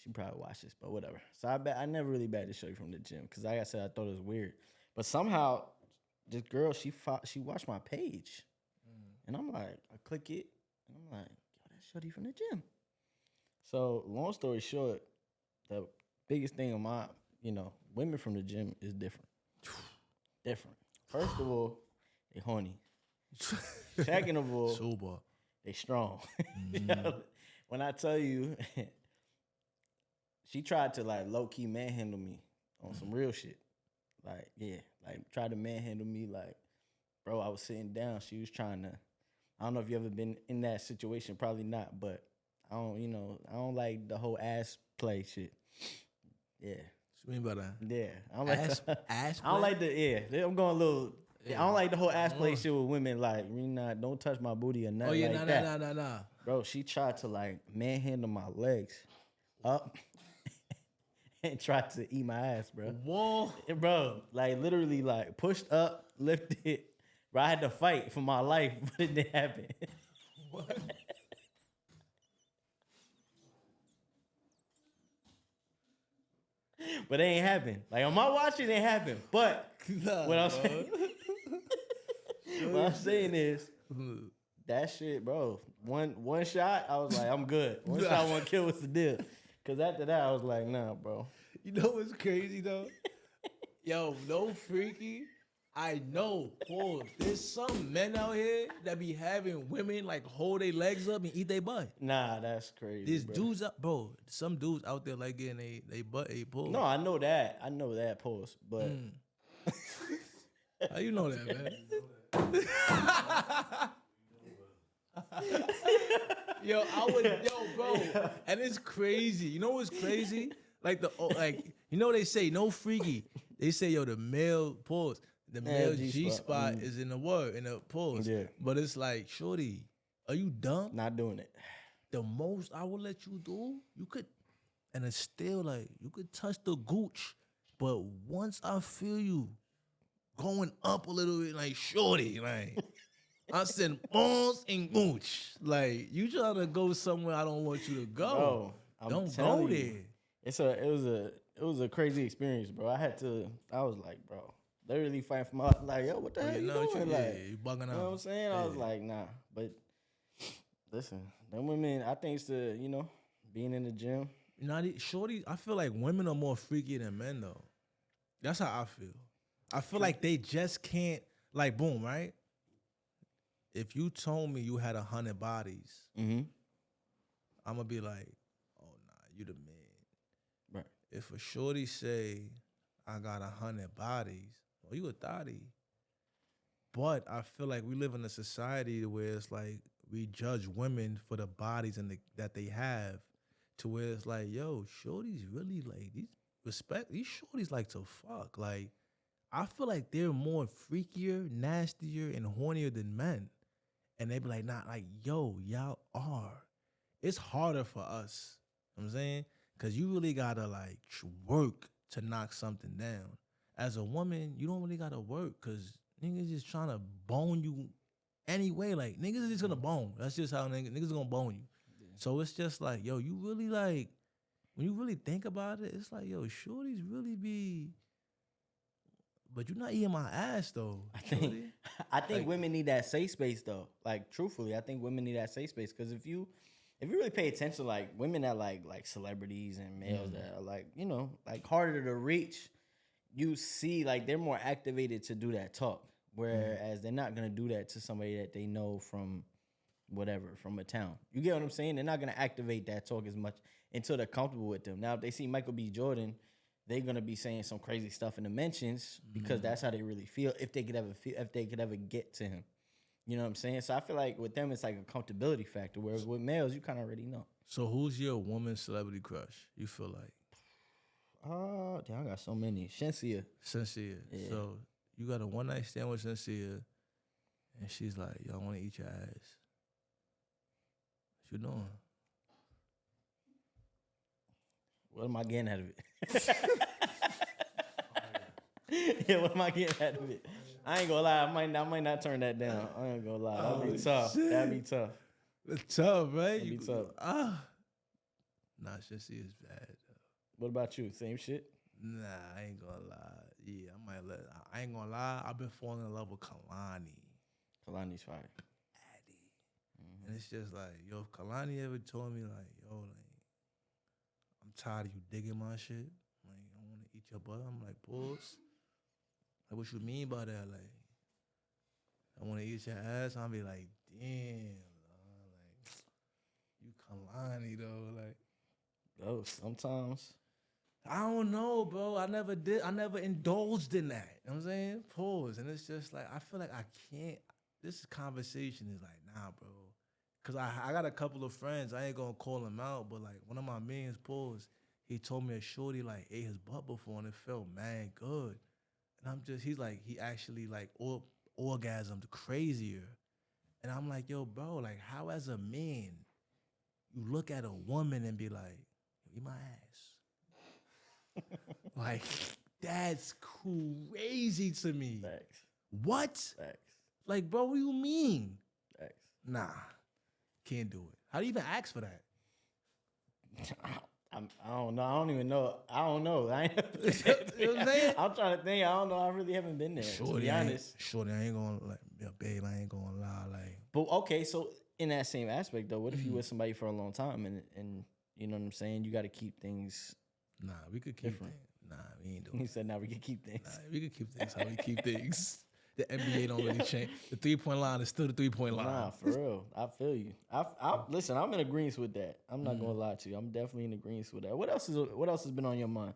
she probably watched this, but whatever. So I never really bagged a shorty from the gym because, like I said, I thought it was weird. But somehow, this girl she watched my page, and I'm like, I click it, and I'm like, yo, that's shorty from the gym. So long story short, the biggest thing on my, women from the gym is different. Different. First of all, they horny. Second of all, Sober. they strong. When I tell you, she tried to like low key manhandle me on some real shit. Like, yeah, like tried to manhandle me. Like, bro, I was sitting down. She was trying to. I don't know if you ever been in that situation. Probably not, but I don't like the whole ass play shit. Yeah. What you mean by that? Yeah. I don't like Ass I don't play? like I'm going a little. I don't like the whole ass play shit with women. Like, don't touch my booty or nothing. Oh yeah, like that. nah. Bro, she tried to like manhandle my legs up and tried to eat my ass, bro. Whoa. And bro, like literally like pushed up, lifted. Bro, I had to fight for my life, but it didn't happen. What? But it ain't happen. Like on my watch, it ain't happen. But Nah, what I'm bro. saying, what I'm saying is that shit, bro. One shot, I was like, I'm good. One shot, one kill was the deal. Cause after that, I was like, nah, bro. You know what's crazy though? Yo, no freaky. I know, pause. There's some men out here that be having women like hold their legs up and eat their butt. Nah, that's crazy. There's bro. dudes out, bro. Some dudes out there like getting they butt a pull. No, I know that. I know that post, but How you know that, man? Yo, bro. And it's crazy. You know what's crazy? Like they say no freaky. They say the male pause. The male G-spot is in the word, in the pause. Yeah. But it's like, shorty, are you dumb? not doing it. The most I will let you do, you could, and it's still like, you could touch the gooch. But once I feel you going up a little bit, like, shorty, like, I said balls and gooch. Like, you try to go somewhere I don't want you to go. Bro, I'm Don't telling go you. there. It was a it was a crazy experience, bro. I was like, bro, they really fighting for my life. Like, yo, what the hell you doing? You bugging out. You know what I'm saying? I was like, nah. But listen, them women, I think it's being in the gym. Shorty, I feel like women are more freaky than men though. That's how I feel. I feel like they just can't, like, boom, right? If you told me you had 100 bodies, I'm gonna be like, oh nah, you the man. Right. If a shorty say I got 100 bodies, well, you a thotty. But I feel like we live in a society where it's like we judge women for the bodies that they have, to where it's like, yo, shorties really like these shorties like to fuck. Like, I feel like they're more freakier, nastier, and hornier than men. And they be like, nah, like, yo, y'all are. It's harder for us. You know what I'm saying? Because you really got to, like, work to knock something down. As a woman, you don't really got to work because niggas just trying to bone you anyway. Like, niggas is just going to bone. That's just how niggas are going to bone you. Yeah. So it's just like, yo, you really, like, when you really think about it, it's like, yo, shorties really be... But you're not eating my ass though. I think like, women need that safe space though. Like, truthfully, I think women need that safe space because if you really pay attention, like women that like celebrities and males that are like, like harder to reach, you see like they're more activated to do that talk. Whereas they're not gonna do that to somebody that they know from whatever, from a town. You get what I'm saying? They're not gonna activate that talk as much until they're comfortable with them. Now, if they see Michael B. Jordan, they're gonna be saying some crazy stuff in the mentions because that's how they really feel. If they could ever get to him, you know what I'm saying. So I feel like with them it's like a comfortability factor. Whereas with males, you kind of already know. So who's your woman celebrity crush? You feel like? Oh, damn, I got so many. Shensia. Yeah. So you got a one night stand with Shensia, and she's like, "Yo, I want to eat your ass." What you doing? What am I getting out of it? Yeah, what am I getting out of it? I ain't gonna lie, I might not turn that down. I ain't gonna lie. That'd be tough. Shit. That'd be tough. It's tough, right? That'd be tough. Nah, Shensia is bad. What about you? Same shit? Nah, I ain't gonna lie. Yeah, I ain't gonna lie. I've been falling in love with Kalani. Kalani's fire. And it's just like, yo, if Kalani ever told me like, yo, like, I'm tired of you digging my shit. Like, I want to eat your butt. I'm like, pause. Like, what you mean by that? Like, I want to eat your ass. I'll be like, damn, like, you Kalani though. Like, oh, sometimes. I don't know, bro. I never indulged in that. You know what I'm saying? Pause. And it's just like, I feel like I can't. This conversation is like, nah, bro. Because I got a couple of friends. I ain't going to call them out. But, like, one of my mans, pause, he told me a shorty, like, ate his butt before. And it felt mad good. And he's like, he actually, like, orgasmed crazier. And I'm like, yo, bro, like, how as a man, you look at a woman and be like, eat my ass. Like, that's crazy to me. Facts. What? Facts. Like, bro, what do you mean? Facts. Nah, can't do it. How do you even ask for that? I don't know. I don't even know. I don't know. I ain't You know what I'm saying? I'm trying to think. I don't know. I really haven't been there. To be honest. Shorty, I ain't gonna like, yo, babe, I ain't gonna lie. Like, but okay, so in that same aspect though, what if you with somebody for a long time and you know what I'm saying? You got to keep things. Nah, we could keep things. Nah, we ain't doing. He said, "Nah, we can keep things. Nah, we could keep things how we keep things." The NBA don't really change. The 3-point line is still the 3-point line. Nah, for real. I feel you. Listen, I'm in agreement with that. I'm not gonna lie to you. I'm definitely in agreement with that. What else has been on your mind?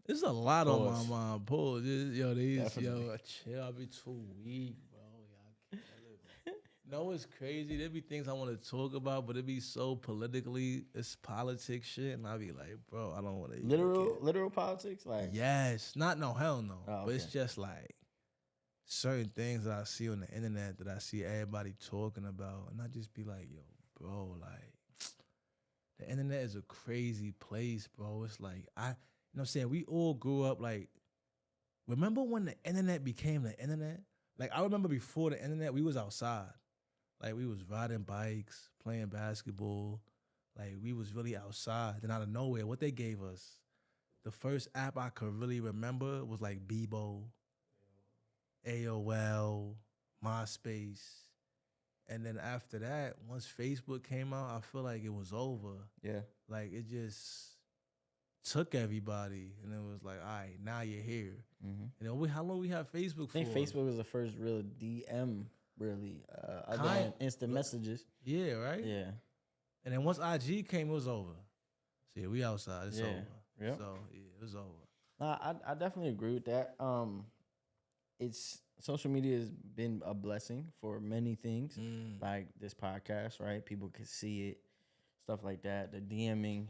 There's a lot on my mind. Pause. Yo, chill. I'll be too weak, bro. Y'all kill it. No, it's crazy. There be things I want to talk about, but it be so politically, it's politics shit, and I be like, bro, I don't want to. Literal politics, like yes, hell no. Oh, okay. But it's just like certain things that I see on the internet that I see everybody talking about, and I just be like, yo, bro, like the internet is a crazy place, bro. It's like you know what I'm saying? We all grew up like, remember when the internet became the internet? Like I remember before the internet, we was outside. Like we was riding bikes, playing basketball. Like we was really outside. Then out of nowhere, what they gave us? the first app I could really remember was like Bebo, AOL, MySpace. And then after that, once Facebook came out, I feel like it was over. Yeah. Like it just took everybody, and it was like, all right, now you're here. Mm-hmm. And then how long we have Facebook I think for? Facebook was the first real DM, really, other than instant messages. Yeah, right? Yeah. And then once IG came, it was over. So yeah, we outside. It's over. Yep. So yeah, it was over. I definitely agree with that. It's social media has been a blessing for many things, like this podcast, right? People can see it, stuff like that. The DMing,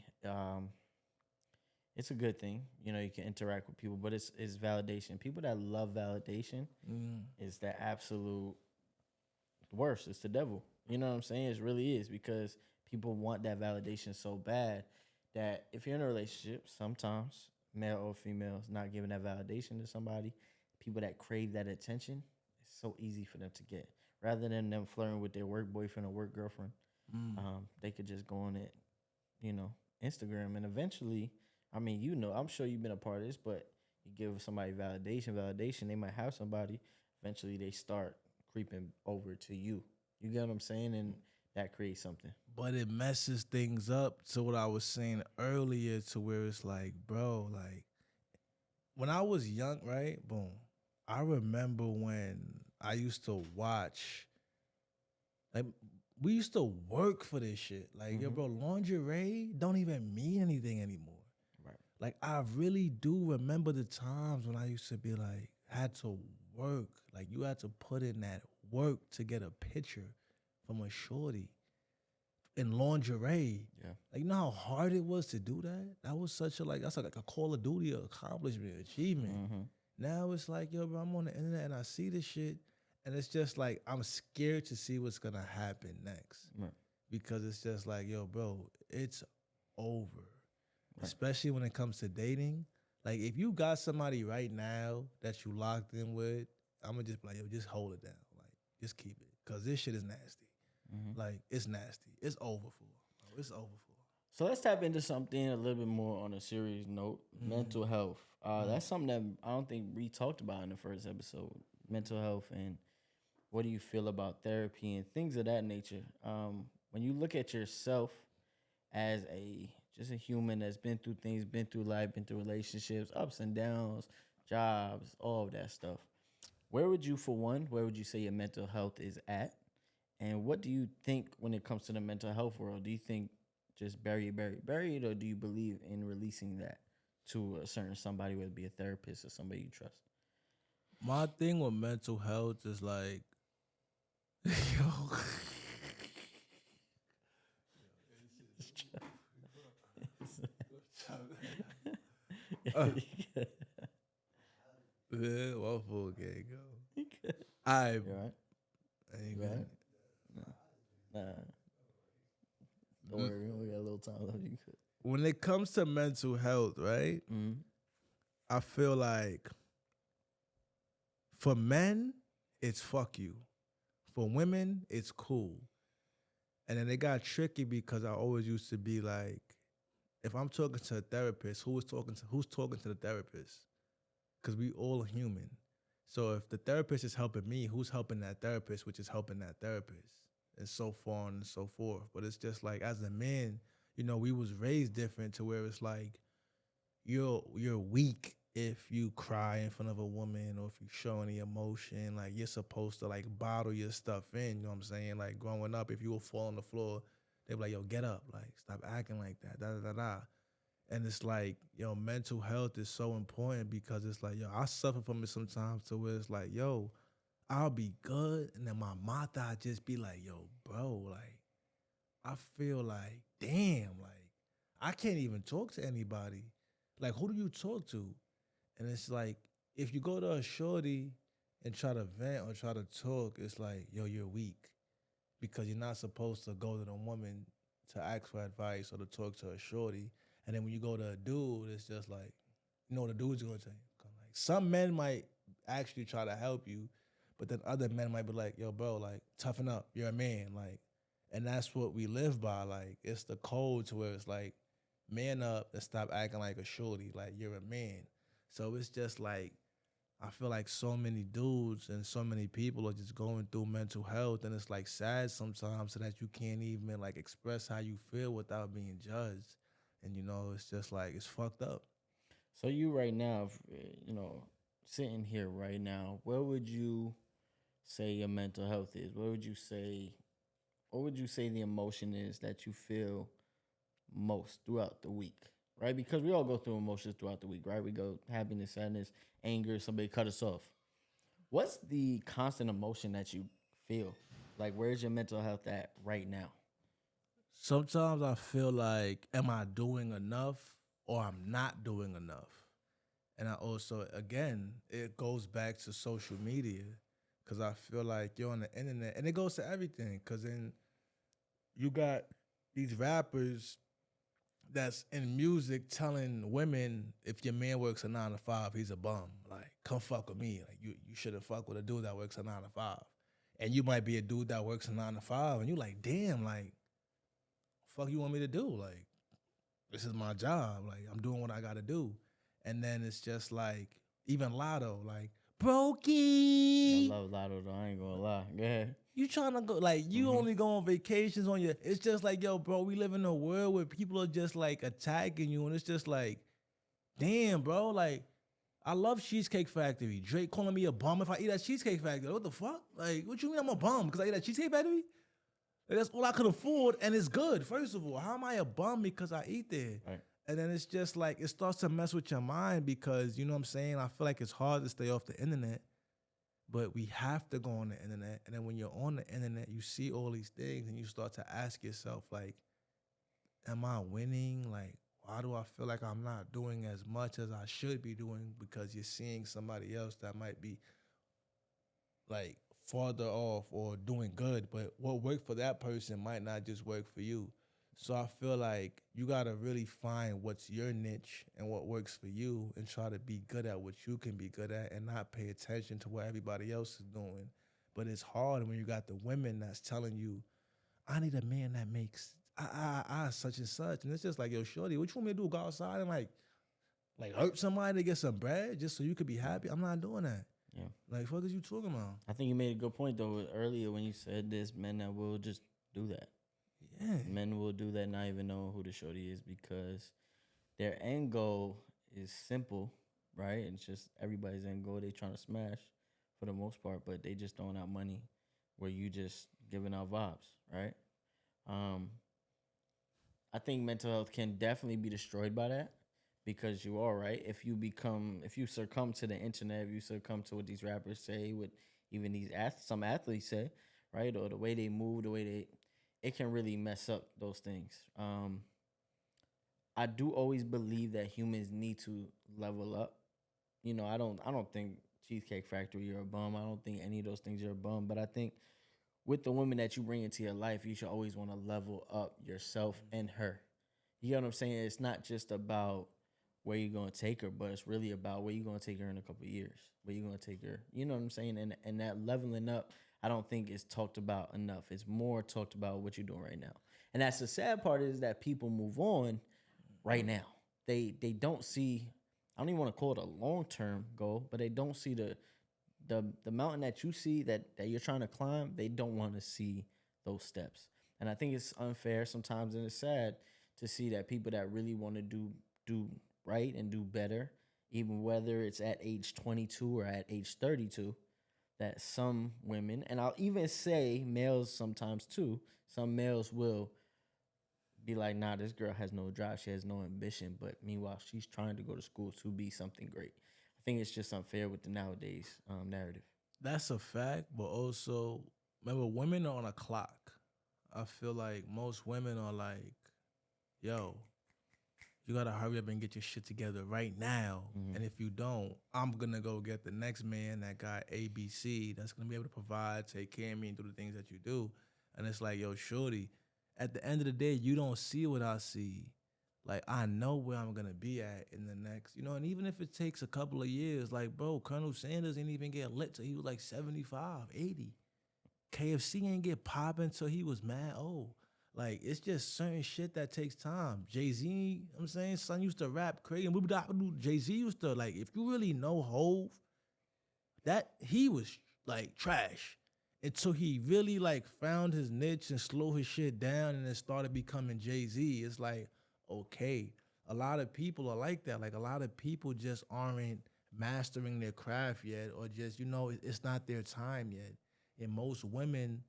it's a good thing. You know, you can interact with people, but it's validation. People that love validation is the absolute worst. It's the devil. You know what I'm saying? It really is, because people want that validation so bad that if you're in a relationship, sometimes male or female is not giving that validation to somebody. People that crave that attention, it's so easy for them to get. Rather than them flirting with their work boyfriend or work girlfriend, they could just go on it, you know, Instagram, and eventually, I mean, you know, I'm sure you've been a part of this, but you give somebody validation, they might have somebody. Eventually, they start creeping over to you. You get what I'm saying? And that creates something. But it messes things up to what I was saying earlier, to where it's like, bro, like when I was young, right? Boom. I remember when I used to watch, like, we used to work for this shit. Like, yo, bro, lingerie don't even mean anything anymore. Right. Like, I really do remember the times when I used to be like, had to work. Like, you had to put in that work to get a picture from a shorty in lingerie. Yeah. Like, you know how hard it was to do that? That was such a, like, that's like a Call of Duty accomplishment, achievement. Now it's like, yo, bro, I'm on the internet and I see this shit, and it's just like, I'm scared to see what's gonna happen next. Right. Because it's just like, yo, bro, it's over. Right. Especially when it comes to dating. Like, if you got somebody right now that you locked in with, I'm gonna just be like, yo, just hold it down. Like, just keep it. Because this shit is nasty. Like, it's nasty. It's over for. It's over for. So let's tap into something a little bit more on a serious note. Mental health. That's something that I don't think we talked about in the first episode. Mental health, and what do you feel about therapy and things of that nature. When you look at yourself as just a human that's been through things, been through life, been through relationships, ups and downs, jobs, all of that stuff, where would you say your mental health is at? And what do you think when it comes to the mental health world? Do you think just bury it, or do you believe in releasing that to a certain somebody, whether it be a therapist or somebody you trust? My thing with mental health is like, yeah, what fool can't go? I You all right? ain't You all good. right? Nah. Don't worry, we got a little time left. You could. When it comes to mental health, right? I feel like for men, it's fuck you. For women, it's cool. And then it got tricky because I always used to be like, if I'm talking to a therapist, who's talking to the therapist? Because we all human. So if the therapist is helping me, who's helping that therapist, which is helping that therapist? And so on and so forth. But it's just like, as a man, you know, we was raised different, to where it's like, you're weak if you cry in front of a woman, or if you show any emotion. Like, you're supposed to like bottle your stuff in, you know what I'm saying? Like, growing up, if you would fall on the floor, they'd be like, yo, get up, like, stop acting like that, da. And it's like, yo, mental health is so important, because it's like, yo, I suffer from it sometimes, to where it's like, yo, I'll be good, and then my mouth, I just be like, yo, bro, like, I feel like, damn, like, I can't even talk to anybody. Like, who do you talk to? And it's like, if you go to a shorty and try to vent or try to talk, it's like, yo, you're weak, because you're not supposed to go to the woman to ask for advice or to talk to a shorty. And then when you go to a dude, it's just like, you know what the dude's going to tell you. Like, some men might actually try to help you, but then other men might be like, yo, bro, like, toughen up. You're a man. Like, and that's what we live by. Like, it's the code, to where it's like, man up and stop acting like a shorty, like you're a man. So it's just like I feel like so many dudes and so many people are just going through mental health, and it's like sad sometimes so that you can't even like express how you feel without being judged. And it's just like it's fucked up. So you right now, sitting here right now, where would you say your mental health is? Where would you say? What would you say the emotion is that you feel most throughout the week? Right, because we all go through emotions throughout the week, right? We go happiness, sadness, anger. Somebody cut us off. What's the constant emotion that you feel? Like, where's your mental health at right now? Sometimes I feel like, am I doing enough or I'm not doing enough? And I also, again, it goes back to social media because I feel like you're on the internet and it goes to everything because then you got these rappers that's in music telling women if your man works a 9 to 5, he's a bum. Like, come fuck with me. Like, you shouldn't fuck with a dude that works a 9 to 5. And you might be a dude that works a 9 to 5 and you like, damn, like, fuck you want me to do? Like, this is my job. Like, I'm doing what I gotta do. And then it's just like, even Lotto, like, I Brokey. love Lotto though. I ain't gonna lie. Go ahead. You trying to go, like, you only go on vacations on your, it's just like, yo, bro, we live in a world where people are just like attacking you. And it's just like, damn, bro, like, I love Cheesecake Factory. Drake calling me a bum if I eat at Cheesecake Factory. What the fuck? Like, what you mean I'm a bum because I eat at Cheesecake Factory? Like, that's all I could afford, and it's good. First of all, how am I a bum because I eat there? Right. And then it's just like it starts to mess with your mind because you know what I'm saying. I feel like it's hard to stay off the internet, but we have to go on the internet. And then when you're on the internet, you see all these things, and you start to ask yourself, like, am I winning? Like, why do I feel like I'm not doing as much as I should be doing? Because you're seeing somebody else that might be like farther off or doing good, but what worked for that person might not just work for you. So I feel like you gotta really find what's your niche and what works for you and try to be good at what you can be good at and not pay attention to what everybody else is doing. But it's hard when you got the women that's telling you, I need a man that makes such and such. And it's just like, yo, shorty, what you want me to do? Go outside and like hurt somebody to get some bread just so you could be happy? I'm not doing that. Yeah. Like, what is you talking about? I think you made a good point though earlier when you said this. Men that will just do that. Yeah. Men will do that not even knowing who the shorty is because their end goal is simple, right? It's just everybody's end goal. They trying to smash for the most part, but they just throwing out money where you just giving out vibes, right? Um, I think mental health can definitely be destroyed by that because you are right. If you succumb to the internet, if you succumb to what these rappers say, what even some athletes say, right, or the way they move, it can really mess up those things. I do always believe that humans need to level up. I don't think Cheesecake Factory you're a bum. I don't think any of those things you're a bum. But I think with the women that you bring into your life, you should always want to level up yourself and her. You know what I'm saying? It's not just about where you're gonna take her, but it's really about where you're gonna take her in a couple of years. Where you're gonna take her. You know what I'm saying? And that leveling up, I don't think is talked about enough. It's more talked about what you're doing right now. And that's the sad part is that people move on right now. They don't see. I don't even want to call it a long term goal, but they don't see the mountain that you see that you're trying to climb. They don't want to see those steps. And I think it's unfair sometimes, and it's sad to see that people that really want to do right and do better, even whether it's at age 22 or at age 32, that some women, and I'll even say males sometimes too, some males will be like, nah, this girl has no drive, she has no ambition, but meanwhile, she's trying to go to school to be something great. I think it's just unfair with the nowadays narrative. That's a fact, but also, remember, women are on a clock. I feel like most women are like, yo, you gotta hurry up and get your shit together right now. Mhm. And if you don't, I'm gonna go get the next man that got ABC that's gonna be able to provide, take care of me, and do the things that you do. And it's like, yo, shorty, at the end of the day, you don't see what I see. Like, I know where I'm gonna be at in the next, and even if it takes a couple of years, like, bro, Colonel Sanders didn't even get lit till he was like 75, 80. KFC ain't get popping till he was mad old. Like, it's just certain shit that takes time. Jay-Z, I'm saying, son used to rap crazy. Jay-Z used to, like, if you really know Hove, that he was like trash until he really like found his niche and slowed his shit down and then started becoming Jay-Z. It's like, okay, a lot of people are like that. Like a lot of people just aren't mastering their craft yet, or just, it's not their time yet. And most women,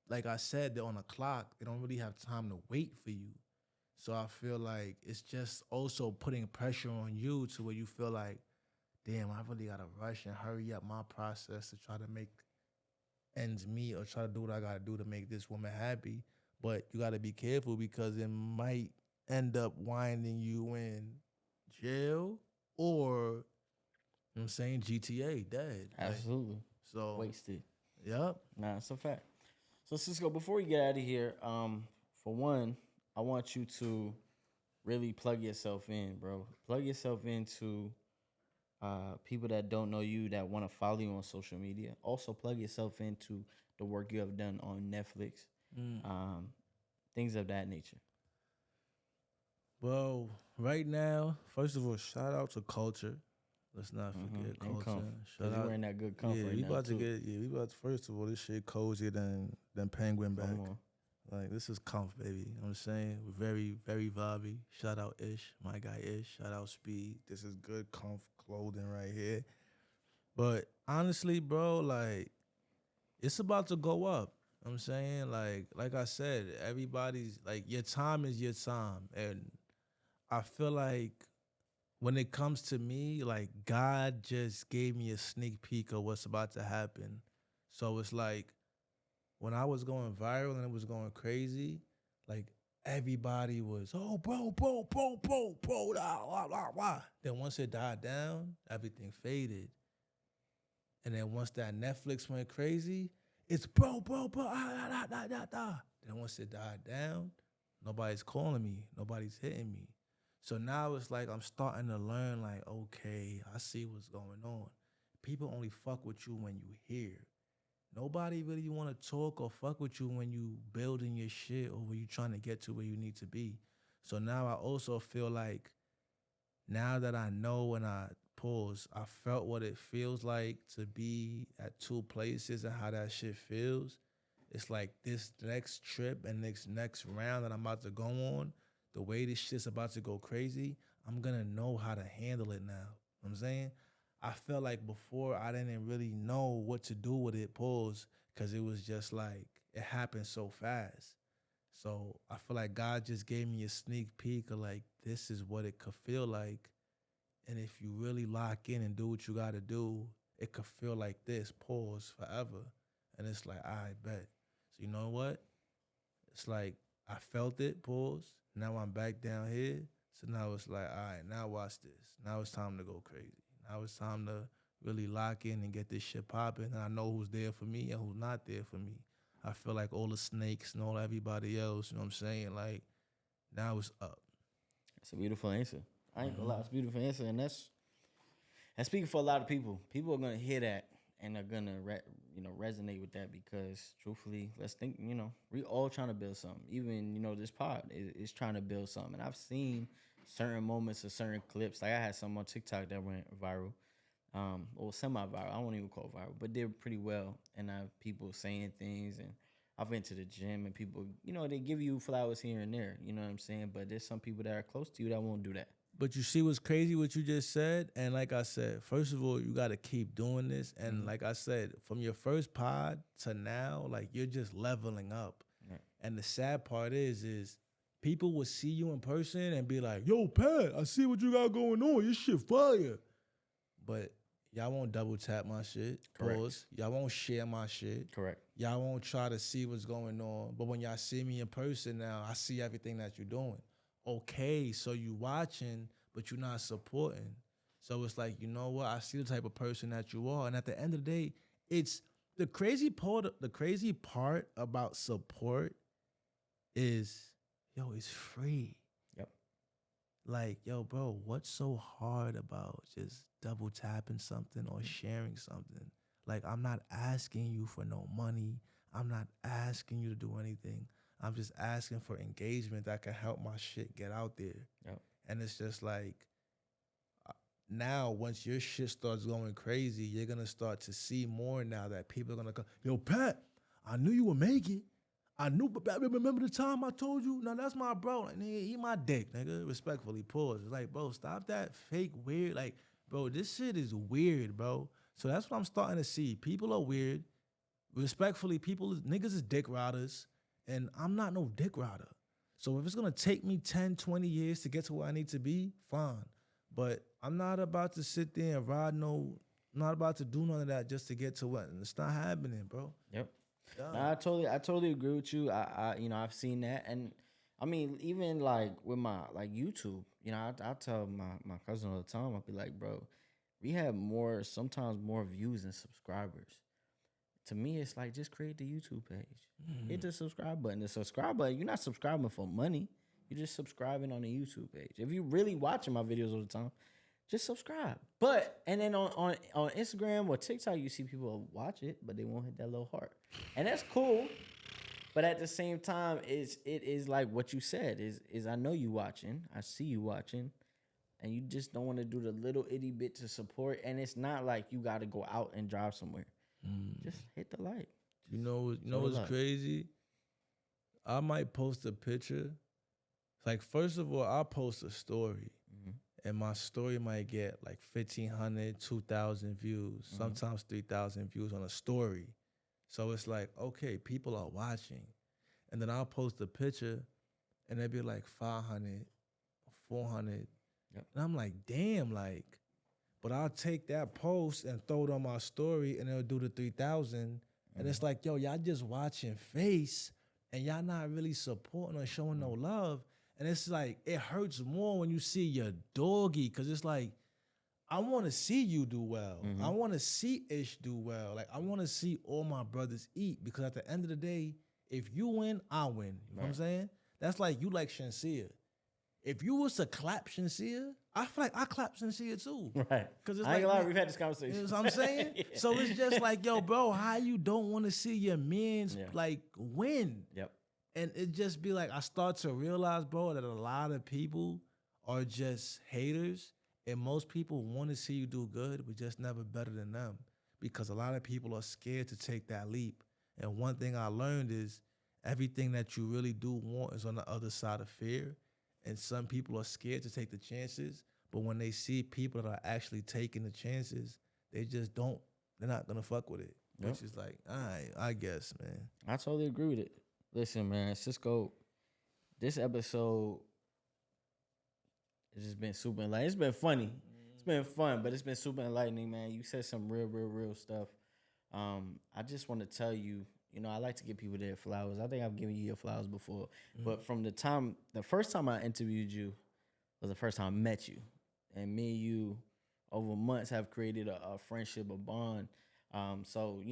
like I said, they're on a clock. They don't really have time to wait for you. So I feel like it's just also putting pressure on you to where you feel like, damn, I really gotta rush and hurry up my process to try to make ends meet or try to do what I gotta do to make this woman happy. But you gotta be careful because it might end up winding you in jail or, you know what I'm saying, GTA, dead. Absolutely. Like, so wasted. Yep. Nah, it's a fact. So Cisco, before we get out of here, for one, I want you to really plug yourself in, bro. Plug yourself into people that don't know you that want to follow you on social media. Also, plug yourself into the work you have done on Netflix, things of that nature. Well, right now, first of all, shout out to Culture. Let's not forget Culture. Shout out. Wearing that good comfort. Yeah, we about to get. Yeah, we about to. First of all, this shit cozier than Penguin back. Like, this is comf, baby. You know what I'm saying? We're very, very vibey. Shout out Ish, my guy Ish. Shout out Speed. This is good comf clothing right here. But honestly, bro, like, it's about to go up. You know what I'm saying? Like I said, everybody's, like, your time is your time. And I feel like when it comes to me, like, God just gave me a sneak peek of what's about to happen. So it's like, when I was going viral and it was going crazy, like, everybody was, oh, bro, wah. Then once it died down, everything faded. And then once that Netflix went crazy, it's bro, Then once it died down, nobody's calling me, nobody's hitting me. So now it's like I'm starting to learn, like, okay, I see what's going on. People only fuck with you when you hear. Nobody really want to talk or fuck with you when you building your shit or when you trying to get to where you need to be. So now I also feel like, now that I know and I felt what it feels like to be at two places and how that shit feels. It's like this next trip and this next round that I'm about to go on, the way this shit's about to go crazy, I'm going to know how to handle it now. You know what I'm saying? I felt like before I didn't really know what to do with it, because it was just like, it happened so fast. So I feel like God just gave me a sneak peek of like, this is what it could feel like. And if you really lock in and do what you got to do, it could feel like this, forever. And it's like, I bet. So you know what? It's like, I felt it, Now I'm back down here. So now it's like, all right, now watch this. Now it's time to go crazy. Now it's time to really lock in and get this shit popping. And I know who's there for me and who's not there for me. I feel like all the snakes and all everybody else, you know what I'm saying? Like, now it's up. That's a beautiful answer. I ain't gonna lie, it's a beautiful answer. And that's speaking for a lot of people. People are gonna hear that and are gonna resonate with that because truthfully, let's think, we all trying to build something. Even, this pod is trying to build something. And I've seen certain moments or certain clips. Like I had some on TikTok that went viral. Or semi-viral. I won't even call it viral, but did pretty well. And I have people saying things, and I've been to the gym and people, they give you flowers here and there, you know what I'm saying? But there's some people that are close to you that won't do that. But you see what's crazy what you just said? And like I said, first of all, you got to keep doing this. And like I said, from your first pod to now, like, you're just leveling up. Right. And the sad part is people will see you in person and be like, yo, Pat, I see what you got going on. Your shit fire. But y'all won't double tap my shit. Correct. Y'all won't share my shit. Correct. Y'all won't try to see what's going on. But when y'all see me in person now, I see everything that you're doing. Okay, so you watching, but you're not supporting. So it's like, you know what? I see the type of person that you are. And at the end of the day, it's the crazy part about support is, yo, it's free. Yep. Like, yo, bro, what's so hard about just double tapping something or sharing something? Like, I'm not asking you for no money. I'm not asking you to do anything. I'm just asking for engagement that can help my shit get out there. Yep. And it's just like, now once your shit starts going crazy, you're gonna start to see more now that people are gonna go, yo, Pat, I knew you would make it. I knew, but remember the time I told you? No, that's my bro. Like, nigga, eat my dick, nigga. Respectfully, pause. It's like, bro, stop that fake weird. Like, bro, this shit is weird, bro. So that's what I'm starting to see. People are weird. Respectfully, niggas is dick riders, and I'm not no dick rider. So if it's gonna take me 10, 20 years to get to where I need to be, fine. But I'm not about to sit there and I'm not about to do none of that just to get to what, and it's not happening, bro. Yep. No, I totally agree with you. I've seen that, and I mean, even like with my YouTube, I tell my cousin all the time, I'll be like, bro, we have sometimes more views than subscribers. To me, it's like, just create the YouTube page, hit the subscribe button. The subscribe button, you're not subscribing for money. You're just subscribing on the YouTube page. If you're really watching my videos all the time, just subscribe. And then on Instagram or TikTok, you see people watch it, but they won't hit that little heart. And that's cool. But at the same time, it is like what you said, is I know you watching. I see you watching. And you just don't want to do the little itty bit to support. And it's not like you got to go out and drive somewhere. Just hit the like. You know what's crazy? I might post a picture. Like, first of all, I'll post a story. And my story might get like 1,500, 2,000 views, sometimes 3,000 views on a story. So it's like, okay, people are watching. And then I'll post a picture and they'll be like 500, 400. Yep. And I'm like, damn, like, but I'll take that post and throw it on my story and it'll do the 3,000. And it's like, yo, y'all just watching face and y'all not really supporting or showing no love. And it's like, it hurts more when you see your doggy, because it's like, I want to see you do well. I want to see Ish do well. Like, I want to see all my brothers eat, because at the end of the day, if you win, I win. You know what I'm saying? That's like you like Shenseea. If you was to clap Shenseea, I feel like I clap Shenseea too. Right. Because it's I ain't like, gonna lie, we've had this conversation. You know what I'm saying? Yeah. So it's just like, yo, bro, how you don't want to see your mans like win? Yep. And it just be like, I start to realize, bro, that a lot of people are just haters, and most people want to see you do good, but just never better than them, because a lot of people are scared to take that leap. And one thing I learned is everything that you really do want is on the other side of fear. And some people are scared to take the chances, but when they see people that are actually taking the chances, they're not going to fuck with it. Yep. Which is like, all right, I guess, man. I totally agree with it. Listen, man, Cisco, this episode has just been super enlightening. It's been funny. It's been fun, but it's been super enlightening, man. You said some real stuff. I just want to tell you, I like to give people their flowers. I think I've given you your flowers before. But from the first time I interviewed you was the first time I met you. And me and you, over months, have created a friendship, a bond. So,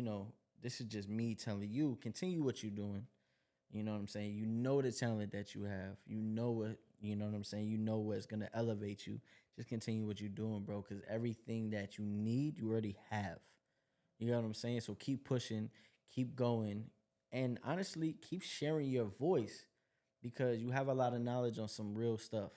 this is just me telling you, continue what you're doing. You know what I'm saying? You know the talent that you have. You know what I'm saying? You know what's going to elevate you. Just continue what you're doing, bro, because everything that you need, you already have. You know what I'm saying? So keep pushing, keep going, and honestly, keep sharing your voice, because you have a lot of knowledge on some real stuff.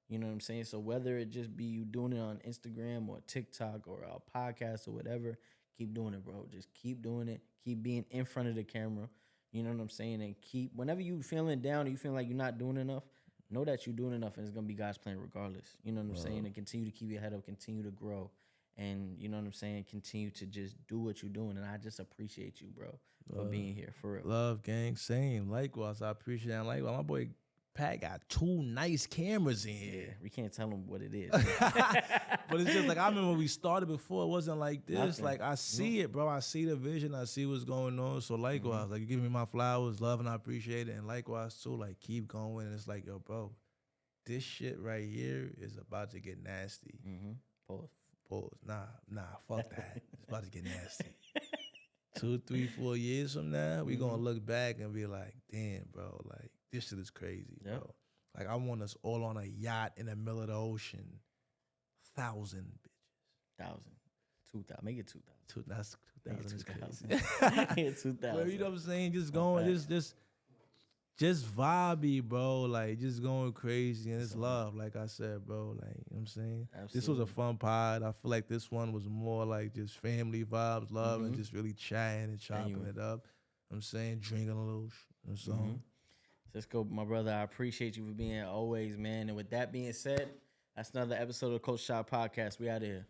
You know what I'm saying? So whether it just be you doing it on Instagram or TikTok or a podcast or whatever, keep doing it, bro. Just keep doing it. Keep being in front of the camera. You know what I'm saying? And whenever you feeling down or you feel like you're not doing enough, know that you're doing enough, and it's going to be God's plan regardless. You know what I'm saying? And continue to keep your head up, continue to grow. And you know what I'm saying? Continue to just do what you're doing. And I just appreciate you, bro, for being here, for real. Love, gang. Same. Likewise, I appreciate it. Likewise, my boy Pat got 2 nice cameras in here. Yeah, we can't tell him what it is. But it's just like, I remember when we started before, it wasn't like this. Nothing. Like, I see it, bro. I see the vision. I see what's going on. So likewise, like, you give me my flowers, love, and I appreciate it. And likewise, too, like, keep going. And it's like, yo, bro, this shit right here is about to get nasty. Pause. Nah, fuck that. It's about to get nasty. 2, 3, 4 years from now, we gonna look back and be like, damn, bro, like, this shit is crazy, bro. Like, I want us all on a yacht in the middle of the ocean. 1,000 bitches. 1,000. 2,000. Make it 2,000. That's 2,000 is crazy. 2,000. Well, you know what I'm saying? Just going, just just vibey, bro. Like just going crazy and it's So, love, like I said, bro. Like, you know what I'm saying? This was a absolutely. fun pod. I feel like this one was more like just family vibes, love, and Mm-hmm. just really chatting and chopping Genuine. it up. You know what I'm saying? Drinking a little so Mm-hmm. Cisco, my brother, I appreciate you for being always, man. And with that being said, that's another episode of Coach Shop Podcast. We out of here.